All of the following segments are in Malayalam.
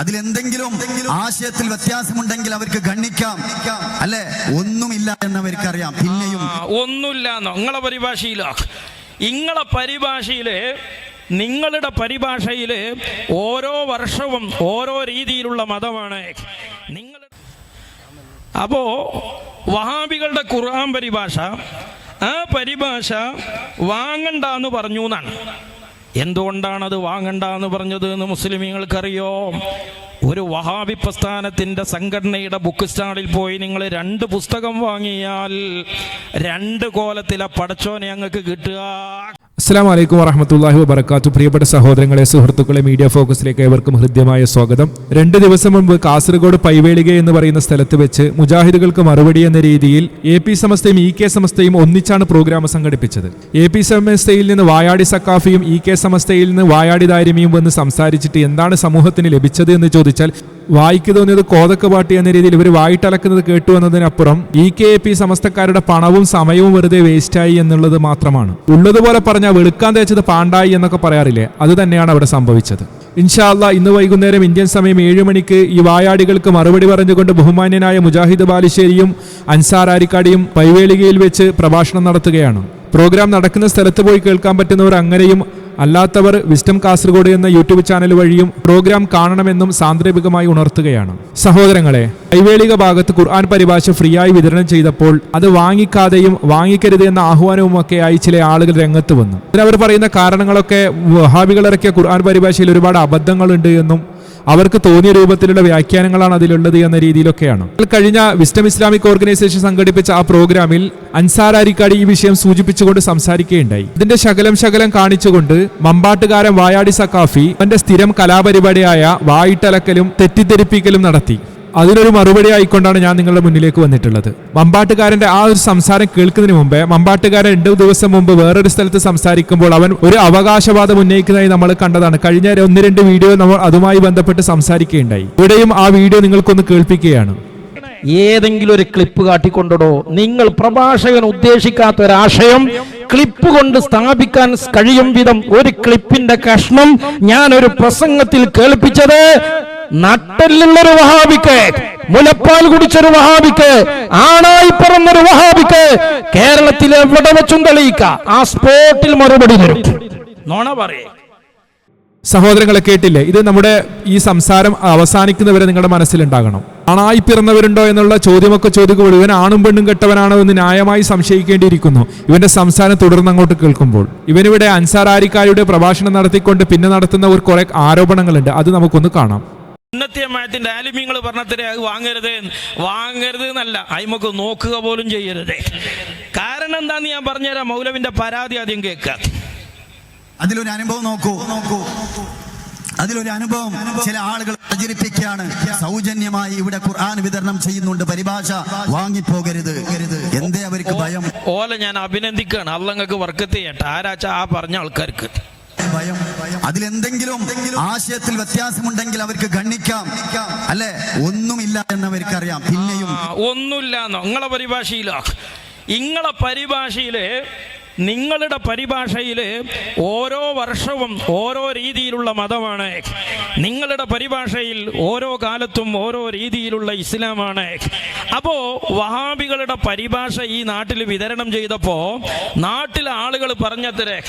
അതിലെന്തെങ്കിലും ആശയത്തിൽ വ്യത്യാസമുണ്ടെങ്കിൽ അവർക്ക് ഗണ്ണിക്കാം, അല്ലെ? ഒന്നുമില്ല എന്നവർക്കറിയാം. പിന്നെയും ഒന്നുമില്ലാന്നോ നിങ്ങളെ പരിഭാഷയിലോ? നിങ്ങളുടെ പരിഭാഷയിൽ ഓരോ വർഷവും ഓരോ രീതിയിലുള്ള മതമാണ് നിങ്ങൾ. അപ്പോൾ വഹാബികളുടെ ഖുർആൻ പരിഭാഷ, ആ പരിഭാഷ വാങ്ങണ്ടെന്ന് പറഞ്ഞു എന്നാണ്. എന്തുകൊണ്ടാണത് വാങ്ങണ്ടെന്ന് പറഞ്ഞത് എന്ന് മുസ്ലിമീങ്ങൾക്കറിയോ? ഒരു വഹാബി പ്രസ്ഥാനത്തിൻ്റെ സംഘടനയുടെ ബുക്ക് സ്റ്റാളിൽ പോയി നിങ്ങൾ 2 പുസ്തകം വാങ്ങിയാൽ 2 കോലത്തിലെ പടച്ചോനെ ഞങ്ങൾക്ക് കിട്ടുക. അസ്സലാമു അലൈക്കും വറഹ്മത്തുള്ളാഹി വബറകാതുഹു. പ്രിയപ്പെട്ട സഹോദരങ്ങളെ, സുഹൃത്തുക്കളെ, മീഡിയ ഫോക്കസിലേക്ക് ഏവർക്കും ഹൃദ്യമായ സ്വാഗതം. 2 ദിവസം മുൻപ് കാസർഗോഡ് പൈവേളിക എന്ന് പറയുന്ന സ്ഥലത്ത് വെച്ച് മുജാഹിദുകൾക്ക് മറുപടി എന്ന രീതിയിൽ AP സമസ്തയും EK സമസ്തയും ഒന്നിച്ചാണ് പ്രോഗ്രാം സംഘടിപ്പിച്ചത്. AP സമസ്തയിൽ നിന്ന് വായാടി സക്കാഫിയും EK സമസ്തയിൽ നിന്ന് വായാടി ദാരിമിയും വന്ന് സംസാരിച്ചിട്ട് എന്താണ് സമൂഹത്തിന് ലഭിച്ചത് എന്ന് ചോദിച്ചാൽ വായിക്ക് തോന്നിയത് കോതക്ക് പാട്ടി എന്ന രീതിയിൽ ഇവർ വായിട്ടലക്കുന്നത് കേട്ടു എന്നതിനപ്പുറം EK-AP സമസ്തക്കാരുടെ പണവും സമയവും വെറുതെ വേസ്റ്റായി എന്നുള്ളത് മാത്രമാണ്. ഉള്ളതുപോലെ പറഞ്ഞാൽ വെളുക്കാൻ തേച്ചത് പാണ്ടായി എന്നൊക്കെ പറയാറില്ലേ, അത് തന്നെയാണ് അവിടെ സംഭവിച്ചത്. ഇൻഷാ അല്ലാഹ് ഇന്ന് വൈകുന്നേരം ഇന്ത്യൻ സമയം 7 മണിക്ക് ഈ വായാടികൾക്ക് മറുപടി പറഞ്ഞുകൊണ്ട് ബഹുമാന്യനായ മുജാഹിദ് ബാലുശ്ശേരിയും അൻസാർ ആരിക്കാടിയും പൈവേളികയിൽ വെച്ച് പ്രഭാഷണം നടത്തുകയാണ്. പ്രോഗ്രാം നടക്കുന്ന സ്ഥലത്ത് പോയി കേൾക്കാൻ പറ്റുന്നവർ അങ്ങനെയും, അല്ലാത്തവർ വിസ്ഡം കാസർഗോഡ് എന്ന യൂട്യൂബ് ചാനൽ വഴിയും പ്രോഗ്രാം കാണണമെന്നും സാന്ദർഭികമായി ഉണർത്തുകയാണ്. സഹോദരങ്ങളെ, കൈവേളിക ഭാഗത്ത് ഖുർആൻ പരിഭാഷ ഫ്രീയായി വിതരണം ചെയ്തപ്പോൾ അത് വാങ്ങിക്കാതെയും വാങ്ങിക്കരുത് എന്ന ആഹ്വാനവുമൊക്കെയായി ചില ആളുകൾ രംഗത്ത് വന്നു. അവർ പറയുന്ന കാരണങ്ങളൊക്കെ വഹാബികൾ ഇറക്കിയ ഖുർആൻ പരിഭാഷയിൽ ഒരുപാട് അബദ്ധങ്ങളുണ്ട് എന്നും അവർക്ക് തോന്നിയ രൂപത്തിലുള്ള വ്യാഖ്യാനങ്ങളാണ് അതിലുള്ളത് എന്ന രീതിയിലൊക്കെയാണ്. കഴിഞ്ഞ വിസ്ഡം ഇസ്ലാമിക് ഓർഗനൈസേഷൻ സംഘടിപ്പിച്ച ആ പ്രോഗ്രാമിൽ അൻസാർ ആരിക്കാടി ഈ വിഷയം സൂചിപ്പിച്ചുകൊണ്ട് സംസാരിക്കുകയുണ്ടായി. ഇതിന്റെ ശകലം കാണിച്ചുകൊണ്ട് മമ്പാട്ടുകാരൻ വായാടി സക്കാഫി അവന്റെ സ്ഥിരം കലാപരിപാടിയായ വായിട്ടലക്കലും തെറ്റിദ്ധരിപ്പിക്കലും നടത്തി. അതിനൊരു മറുപടി ആയിക്കൊണ്ടാണ് ഞാൻ നിങ്ങളുടെ മുന്നിലേക്ക് വന്നിട്ടുള്ളത്. മമ്പാട്ടുകാരന്റെ ആ ഒരു സംസാരം കേൾക്കുന്നതിന് മുമ്പേ മമ്പാട്ടുകാരൻ 2 ദിവസം മുമ്പ് വേറൊരു സ്ഥലത്ത് സംസാരിക്കുമ്പോൾ അവൻ ഒരു അവകാശവാദം ഉന്നയിക്കുന്നതായി നമ്മൾ കണ്ടതാണ്. കഴിഞ്ഞ 1-2 വീഡിയോ നമ്മൾ അതുമായി ബന്ധപ്പെട്ട് സംസാരിക്കുകയുണ്ടായി. ഇവിടെയും ആ വീഡിയോ നിങ്ങൾക്കൊന്ന് കേൾപ്പിക്കുകയാണ്. ഏതെങ്കിലും ഒരു ക്ലിപ്പ് കാട്ടിക്കൊണ്ടോ നിങ്ങൾ പ്രഭാഷകൻ ഉദ്ദേശിക്കാത്ത ഒരാശയം ക്ലിപ്പ് കൊണ്ട് സ്ഥാപിക്കാൻ കഴിയും വിധം ഒരു ക്ലിപ്പിന്റെ കഷ്ണം ഞാൻ ഒരു പ്രസംഗത്തിൽ കേൾപ്പിച്ചത് നട്ടലുള്ളൊരു വഹാബിക്ക്, മുലപ്പാൽ കുടിച്ചൊരു വഹാബിക്ക്, ആണായി പറന്നൊരു വഹാബിക്ക് കേരളത്തിൽ എവിടെ വെച്ചും തെളിയിക്കാം. ആ സ്പോട്ടിൽ മറുപടി തരും. നോണ പറയേ. സഹോദരങ്ങളെ, കേട്ടില്ലേ? ഇത് നമ്മുടെ ഈ സംസാരം അവസാനിക്കുന്നവരെ നിങ്ങളുടെ മനസ്സിലുണ്ടാകണം. ആണായി പിറന്നവരുണ്ടോ എന്നുള്ള ചോദ്യമൊക്കെ ചോദിക്കുമ്പോൾ ഇവൻ ആണും പെണ്ണും കെട്ടവനാണോ എന്ന് ന്യായമായി സംശയിക്കേണ്ടിയിരിക്കുന്നു ഇവന്റെ സംസാരം തുടർന്നങ്ങോട്ട് കേൾക്കുമ്പോൾ. ഇവനിവിടെ അൻസാർ ആരിക്കാരുടെ പ്രഭാഷണം നടത്തിക്കൊണ്ട് പിന്നെ നടത്തുന്ന ഒരു കുറെ ആരോപണങ്ങളുണ്ട്. അത് നമുക്കൊന്ന് കാണാം. ഉന്നത്യമായത്തിന്റെ ആലിമ്യങ്ങൾ പറഞ്ഞതിരെ അത് വാങ്ങരുത് എന്നല്ല, അയിമക്ക് നോക്കുക പോലും ചെയ്യരുത്. കാരണം എന്താന്ന് ഞാൻ പറഞ്ഞുതരാം. മൗലവിന്റെ പരാതി ആദ്യം കേൾക്കുക. അതിലൊരു അനുഭവം നോക്കൂ. അതിലൊരു അനുഭവം ചില ആളുകൾ പ്രചരിപ്പിക്കുകയാണ്. സൗജന്യമായി ഇവിടെ ഖുർആൻ വിതരണം ചെയ്യുന്നുണ്ട്, പരിഭാഷ വാങ്ങിപ്പോകരുത്. എന്തേ അവർക്ക് ഭയം? ഓലെ ഞാൻ അഭിനന്ദിക്കുകയാണ്. അള്ളങ്ങൾക്ക് വർക്കത്ത് ചെയ്യട്ടെ. ആരാച്ചാ ആ പറഞ്ഞ ആൾക്കാർക്ക് ഭയം. അതിലെന്തെങ്കിലും ആശയത്തിൽ വ്യത്യാസമുണ്ടെങ്കിൽ അവർക്ക് ഗണ്ണിക്കാം, അല്ലെ? ഒന്നുമില്ല എന്നവർക്കറിയാം. പിന്നെയും ഒന്നുമില്ലാന്നോ നിങ്ങളെ പരിഭാഷയില് നിങ്ങളുടെ പരിഭാഷയിൽ ഓരോ വർഷവും ഓരോ രീതിയിലുള്ള മതമാണ്. നിങ്ങളുടെ പരിഭാഷയിൽ ഓരോ കാലത്തും ഓരോ രീതിയിലുള്ള ഇസ്ലാമാണ്. അപ്പോൾ വഹാബികളുടെ പരിഭാഷ ഈ നാട്ടിൽ വിതരണം ചെയ്തപ്പോൾ നാട്ടിലെ ആളുകൾ പറഞ്ഞത്രേ.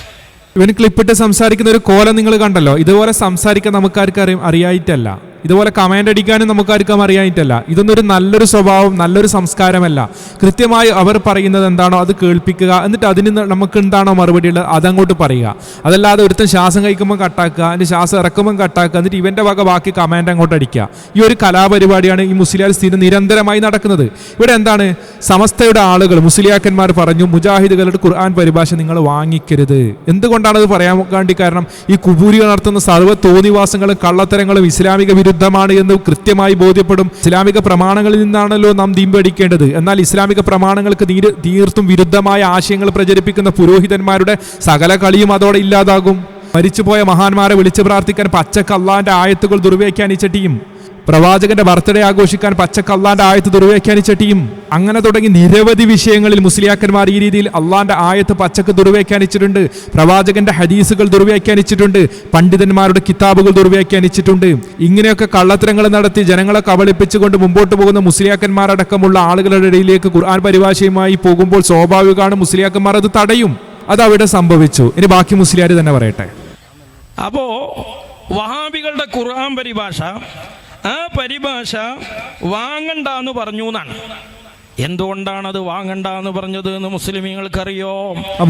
ഇവന് ക്ലിപ്പിട്ട് സംസാരിക്കുന്ന ഒരു കോലം നിങ്ങൾ കണ്ടല്ലോ. ഇതുപോലെ സംസാരിക്കാൻ നമുക്കാർക്കും അറിയായിട്ടല്ല, ഇതുപോലെ കമാൻഡ് അടിക്കാനും നമുക്കാർക്കും അറിയാനിട്ടല്ല. ഇതൊന്നും ഒരു നല്ലൊരു സ്വഭാവം, നല്ലൊരു സംസ്കാരമല്ല. കൃത്യമായി അവർ പറയുന്നത് എന്താണോ അത് കേൾപ്പിക്കുക, എന്നിട്ട് അതിന് നമുക്ക് എന്താണോ മറുപടി ഉള്ളത് അതങ്ങോട്ട് പറയുക. അതല്ലാതെ ഒരുത്തൻ ശ്വാസം കഴിക്കുമ്പോൾ കട്ടാക്കുക, അതിൻ്റെ ശ്വാസം ഇറക്കുമ്പോൾ കട്ടാക്കുക, എന്നിട്ട് ഇവൻ്റെ വക ബാക്കി കമാൻഡ് അങ്ങോട്ട് അടിക്കുക. ഈ ഒരു കലാപരിപാടിയാണ് ഈ മുസ്ലിയാർ സ്ഥിരം നിരന്തരമായി നടക്കുന്നത്. ഇവിടെ എന്താണ് സമസ്തയുടെ ആളുകൾ, മുസ്ലിയാക്കന്മാർ പറഞ്ഞു മുജാഹിദുകളുടെ ഖുർആൻ പരിഭാഷ നിങ്ങൾ വാങ്ങിക്കരുത്. എന്തുകൊണ്ടാണ് അത് പറയാൻ വേണ്ടി? കാരണം ഈ കുബൂരികൾ നടത്തുന്ന സർവ്വ തോന്നിവാസങ്ങളും കള്ളത്തരങ്ങളും ഇസ്ലാമിക വിരുദ്ധമാണ് എന്ന് കൃത്യമായി ബോധ്യപ്പെടും. ഇസ്ലാമിക പ്രമാണങ്ങളിൽ നിന്നാണല്ലോ നാം ദീൻ പഠിക്കേണ്ടത്. എന്നാൽ ഇസ്ലാമിക പ്രമാണങ്ങൾക്ക് തീർത്തും വിരുദ്ധമായ ആശയങ്ങൾ പ്രചരിപ്പിക്കുന്ന പുരോഹിതന്മാരുടെ സകല കളിയും അതോടെ ഇല്ലാതാകും. മരിച്ചുപോയ മഹാന്മാരെ വിളിച്ചു പ്രാർത്ഥിക്കാൻ പച്ചക്ക് അള്ളാന്റെ ആയത്തുകൾ ദുർവ്യാഖ്യാനിച്ച ടീം, പ്രവാചകന്റെ ബർത്ത്ഡേ ആഘോഷിക്കാൻ പച്ചക്ക് അള്ളാന്റെ ആയത്ത് ദുർവ്യാഖ്യാനിച്ച ടീം. അങ്ങനെ തുടങ്ങി നിരവധി വിഷയങ്ങളിൽ മുസ്ലിയാക്കന്മാർ ഈ രീതിയിൽ അള്ളാന്റെ ആയത്ത് പച്ചക്ക് ദുർവ്യാഖ്യാനിച്ചിട്ടുണ്ട്, പ്രവാചകന്റെ ഹദീസുകൾ ദുർവ്യാഖ്യാനിച്ചിട്ടുണ്ട്, പണ്ഡിതന്മാരുടെ കിതാബുകൾ ദുർവ്യാഖ്യാനിച്ചിട്ടുണ്ട്. ഇങ്ങനെയൊക്കെ കള്ളത്തരങ്ങൾ നടത്തി ജനങ്ങളെ കബളിപ്പിച്ചുകൊണ്ട് മുമ്പോട്ട് പോകുന്ന മുസ്ലിയാക്കന്മാരടക്കമുള്ള ആളുകളുടെ ഇടയിലേക്ക് ഖുർആൻ പരിഭാഷയുമായി പോകുമ്പോൾ സ്വാഭാവികമാണ് മുസ്ലിയാക്കന്മാർ അത് തടയും. അതവിടെ സംഭവിച്ചു. ഇനി ബാക്കി മുസ്ലിയാർ തന്നെ പറയട്ടെ. അപ്പോ വഹാബികളുടെ ഖുർആൻ പരിഭാഷ, ആ പരിഭാഷ വാങ്ങണ്ടെന്ന് പറഞ്ഞു എന്നാണ്. എന്തുകൊണ്ടാണ് അത് വാങ്ങണ്ടെന്ന് പറഞ്ഞത് എന്ന് മുസ്ലിമീങ്ങൾക്കറിയോ?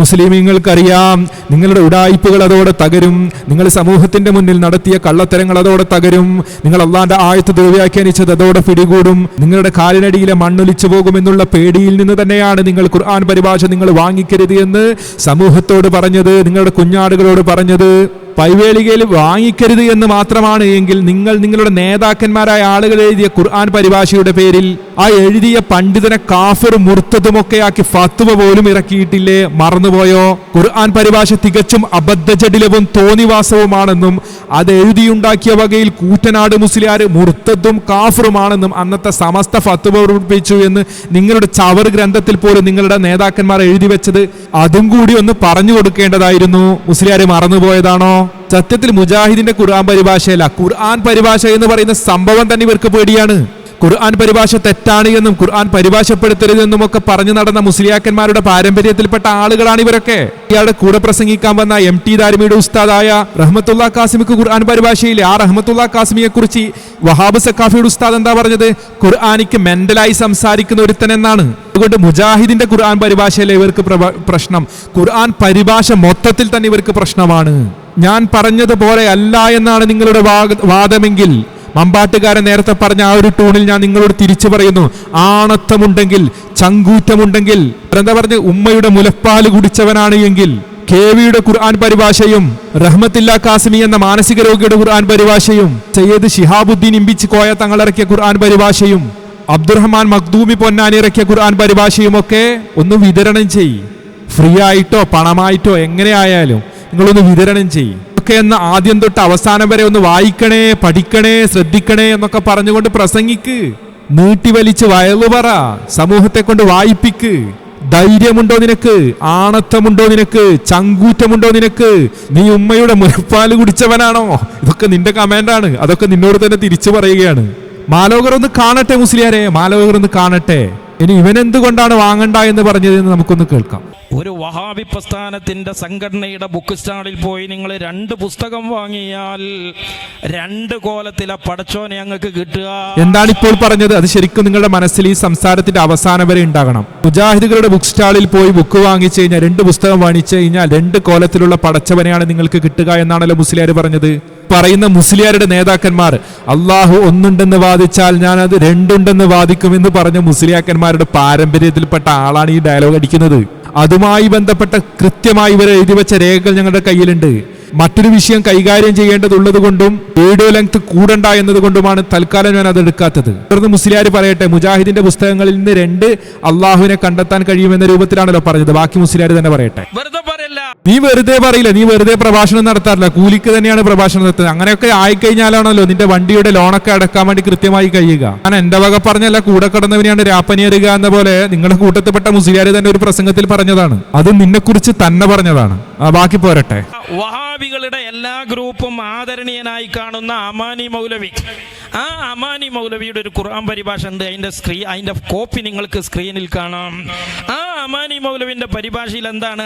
മുസ്ലിമീങ്ങൾക്കറിയാം. നിങ്ങളുടെ ഉടായിപ്പുകൾ അതോടെ തകരും, നിങ്ങൾ സമൂഹത്തിന്റെ മുന്നിൽ നടത്തിയ കള്ളത്തരങ്ങൾ അതോടെ തകരും, നിങ്ങൾ അള്ളാന്റെ ആയത്ത് ദുർവ്യാഖ്യാനിച്ചത് അതോടെ പിടികൂടും, നിങ്ങളുടെ കാലിനടിയിലെ മണ്ണൊലിച്ചു പോകുമെന്നുള്ള പേടിയിൽ നിന്ന് തന്നെയാണ് നിങ്ങൾ ഖുർആൻ പരിഭാഷ നിങ്ങൾ വാങ്ങിക്കരുത് എന്ന് സമൂഹത്തോട് പറഞ്ഞത്, നിങ്ങളുടെ കുഞ്ഞാടുകളോട് പറഞ്ഞത്. പൈവേളികയിൽ വാങ്ങിക്കരുത് എന്ന് മാത്രമാണ് എങ്കിൽ നിങ്ങൾ നിങ്ങളുടെ നേതാക്കന്മാരായ ആളുകൾ എഴുതിയ ഖുർആൻ പരിഭാഷയുടെ പേരിൽ ആ എഴുതിയ പണ്ഡിതനെ കാഫിറും മുർത്തതുമൊക്കെയാക്കി ഫത്വ പോലും ഇറക്കിയിട്ടില്ലേ? മറന്നുപോയോ? ഖുർആൻ പരിഭാഷ തികച്ചും അബദ്ധജടിലവും തോന്നിവാസവുമാണെന്നും അത് എഴുതിയുണ്ടാക്കിയ വകയിൽ കൂറ്റനാട് മുസ്ലിയാർ മുർത്തതും കാഫിറുമാണെന്നും അന്നത്തെ സമസ്ത ഫത്വ പുറപ്പെടുവിച്ചു എന്ന് നിങ്ങളുടെ ചവർ ഗ്രന്ഥത്തിൽ പോലും നിങ്ങളുടെ നേതാക്കന്മാർ എഴുതി വെച്ചത് അതും കൂടി ഒന്ന് പറഞ്ഞു കൊടുക്കേണ്ടതായിരുന്നു. മുസ്ലിയാർ മറന്നുപോയതാണോ? സത്യത്തിൽ മുജാഹിദിന്റെ ഖുർആൻ പരിഭാഷയല്ല, ഖുർആൻ പരിഭാഷ എന്ന് പറയുന്ന സംഭവം തന്നെ ഇവർക്ക് പേടിയാണ്. ഖുർആൻ പരിഭാഷ തെറ്റാണ് എന്നും ഖുർആൻ പരിഭാഷപ്പെടുത്തരുതെന്നും ഒക്കെ പറഞ്ഞു നടന്ന മുസ്ലിയാക്കന്മാരുടെ പാരമ്പര്യത്തിൽപ്പെട്ട ആളുകളാണ് ഇവരൊക്കെ. ഇയാളുടെ കൂടെ പ്രസംഗിക്കാൻ വന്ന MT ദാരിമിയുടെ ഉസ്താദായ റഹ്മത്തുള്ള കാസിമിക്ക് ഖുർആൻ പരിഭാഷയിൽ ആ റഹ്മത്തുള്ള കാസിമിയെ കുറിച്ച് വഹാബ് സക്കാഫിയുടെ ഉസ്താദ് എന്താ പറഞ്ഞത്? ഖുർആനിക്ക് മെന്റലായി സംസാരിക്കുന്ന ഒരുത്തൻ എന്നാണ്. അതുകൊണ്ട് മുജാഹിദിന്റെ ഖുർആൻ പരിഭാഷയിലെ ഇവർക്ക് പ്രശ്നം, ഖുർആൻ പരിഭാഷ മൊത്തത്തിൽ തന്നെ ഇവർക്ക് പ്രശ്നമാണ്. ഞാൻ പറഞ്ഞതുപോലെ അല്ല എന്നാണ് നിങ്ങളുടെ വാദമെങ്കിൽ മമ്പാട്ടുകാരൻ നേരത്തെ പറഞ്ഞ ആ ഒരു ടൂണിൽ ഞാൻ നിങ്ങളോട് തിരിച്ചു പറയുന്നു. ആണത്തമുണ്ടെങ്കിൽ, ചങ്കൂറ്റമുണ്ടെങ്കിൽ, എന്താ പറഞ്ഞ ഉമ്മയുടെ മുലപ്പാല് കുടിച്ചവനാണ് എങ്കിൽ KVയുടെ ഖുർആൻ പരിഭാഷയും റഹ്മത്തില്ല കാസിമി എന്ന മാനസിക രോഗിയുടെ ഖുർആൻ പരിഭാഷയും സയ്യിദ് ശിഹാബുദ്ദീൻ ഇമ്പിച്ച് കോയ തങ്ങളിറക്കിയ ഖുർആൻ പരിഭാഷയും അബ്ദുറഹ്മാൻ മഖ്ദൂമി പൊന്നാനി ഇറക്കിയ ഖുർആൻ പരിഭാഷയും ഒക്കെ ഒന്ന് വിതരണം ചെയ്യ്. ഫ്രീ ആയിട്ടോ പണമായിട്ടോ എങ്ങനെയായാലും നിങ്ങളൊന്ന് വിതരണം ചെയ്യും ഒക്കെ എന്ന് ആദ്യം തൊട്ട് അവസാനം വരെ ഒന്ന് വായിക്കണേ, പഠിക്കണേ, ശ്രദ്ധിക്കണേ എന്നൊക്കെ പറഞ്ഞുകൊണ്ട് പ്രസംഗിക്ക്. നീട്ടിവലിച്ച് വയലു പറ, സമൂഹത്തെ കൊണ്ട് വായിപ്പിക്ക്. ധൈര്യമുണ്ടോ നിനക്ക്? ആണത്തമുണ്ടോ നിനക്ക്? ചങ്കൂറ്റമുണ്ടോ നിനക്ക്? നീ ഉമ്മയുടെ മുലപ്പാല് കുടിച്ചവനാണോ? ഇതൊക്കെ നിന്റെ കമാൻഡാണ്. അതൊക്കെ നിന്നോട് തന്നെ തിരിച്ചു പറയുകയാണ്. മാലോകർ ഒന്ന് കാണട്ടെ മുസ്ലിയാരെ, മാലോകർ ഒന്ന് കാണട്ടെ. ഇനി ഇവനെന്തുകൊണ്ടാണ് വാങ്ങണ്ട എന്ന് പറഞ്ഞതെന്ന് നമുക്കൊന്ന് കേൾക്കാം. ഒരു വഹാബി പ്രസ്ഥാനത്തിന്റെ സംഘടനയുടെ ബുക്ക് സ്റ്റാളിൽ പോയി നിങ്ങൾ 2 പുസ്തകം വാങ്ങിയാൽ 2 കോലത്തിലെ പടച്ചോനെ ഞങ്ങൾക്ക് കിട്ടുക. എന്താണ് ഇപ്പോൾ പറഞ്ഞത്? അത് ശരിക്കും നിങ്ങളുടെ മനസ്സിൽ ഈ സംസാരത്തിന്റെ അവസാനം വരെ ഉണ്ടാകണം. മുജാഹിദുകളുടെ ബുക്ക് സ്റ്റാളിൽ പോയി ബുക്ക് വാങ്ങിച്ചു കഴിഞ്ഞാൽ 2 പുസ്തകം വാങ്ങിച്ചു കഴിഞ്ഞാൽ 2 കോലത്തിലുള്ള പടച്ചവനെയാണ് നിങ്ങൾക്ക് കിട്ടുക എന്നാണല്ലോ മുസ്ലിയാർ പറഞ്ഞത്. പറയുന്ന മുസ്ലിയാരുടെ നേതാക്കന്മാർ അള്ളാഹു ഒന്നുണ്ടെന്ന് വാദിച്ചാൽ ഞാൻ അത് 2 ഉണ്ടെന്ന് വാദിക്കുമെന്ന് പറഞ്ഞ മുസ്ലിയാക്കന്മാരുടെ പാരമ്പര്യത്തിൽപ്പെട്ട ആളാണ് ഈ ഡയലോഗ് അടിക്കുന്നത്. അതുമായി ബന്ധപ്പെട്ട കൃത്യമായി ഇവർ എഴുതി വെച്ച രേഖകൾ ഞങ്ങളുടെ കയ്യിലുണ്ട്. മറ്റൊരു വിഷയം കൈകാര്യം ചെയ്യേണ്ടതുള്ളത് കൊണ്ടും വീഡിയോ ലെങ്ത് കൂടണ്ട എന്നതുകൊണ്ടുമാണ് തൽക്കാലം ഞാൻ അത് എടുക്കാത്തത്. തുടർന്ന് മുസ്ലിയാർ പറയട്ടെ, മുജാഹിദിന്റെ പുസ്തകങ്ങളിൽ നിന്ന് 2 അള്ളാഹുവിനെ കണ്ടെത്താൻ കഴിയുമെന്ന രൂപത്തിലാണല്ലോ പറഞ്ഞത്. ബാക്കി മുസ്ലിയാർ തന്നെ പറയട്ടെ. നീ വെറുതെ പറയില്ല, നീ വെറുതെ പ്രഭാഷണം നടത്താറില്ല, കൂലിക്ക് തന്നെയാണ് പ്രഭാഷണം നടത്തുന്നത്. അങ്ങനെയൊക്കെ ആയിക്കഴിഞ്ഞാലാണല്ലോ നിന്റെ വണ്ടിയുടെ ലോണൊക്കെ അടക്കാൻ വേണ്ടി കൃത്യമായി കഴിയുക. ഞാൻ എന്റെ വക പറഞ്ഞല്ല, കൂടെ കടന്നവനെയാണ് രാപ്പനിയറുക എന്ന പോലെ നിങ്ങളുടെ കൂട്ടത്തിൽപ്പെട്ട മുസ്ലിയാർ തന്നെ ഒരു പ്രസംഗത്തിൽ പറഞ്ഞതാണ്. അത് നിന്നെ കുറിച്ച് തന്നെ പറഞ്ഞതാണ്. ബാക്കി പോരട്ടെ. വഹാബികളുടെ എല്ലാ ഗ്രൂപ്പും ആദരണീയനായി കാണുന്ന അമാനി മൗലവി, ആ അമാനി മൗലവിയുടെ ഒരു ഖുർആൻ പരിഭാഷ ഉണ്ട്. അതിന്റെ കോപ്പി നിങ്ങൾക്ക് സ്ക്രീനിൽ കാണാം. ആ അമാനി മൗലവിന്റെ പരിഭാഷയിൽ എന്താണ്?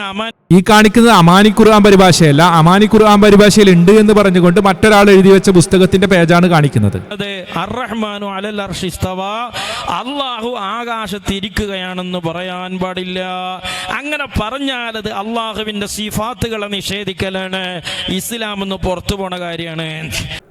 ഈ കാണിക്കുന്നത് അമാനി ഖുർആൻ പരിഭാഷയല്ല, അമാനി ഖുർആൻ പരിഭാഷയിൽ ഉണ്ട് എന്ന് പറഞ്ഞുകൊണ്ട് മറ്റൊരാൾ എഴുതി വെച്ച പുസ്തകത്തിന്റെ പേജാണ് കാണിക്കുന്നത്. അർ-റഹ്മാനു അലൽ അർശി ഇസ്തവാ, അല്ലാഹു ആകാശത്തിരിക്കുകയാണെന്ന് പറയാൻ പാടില്ല. അങ്ങനെ പറഞ്ഞാൽ അത് അള്ളാഹുവിന്റെ സിഫാത്തുകളെ നിഷേധിക്കലാണ്, ഇസ്ലാം എന്ന് പുറത്തു പോണ കാര്യമാണ്.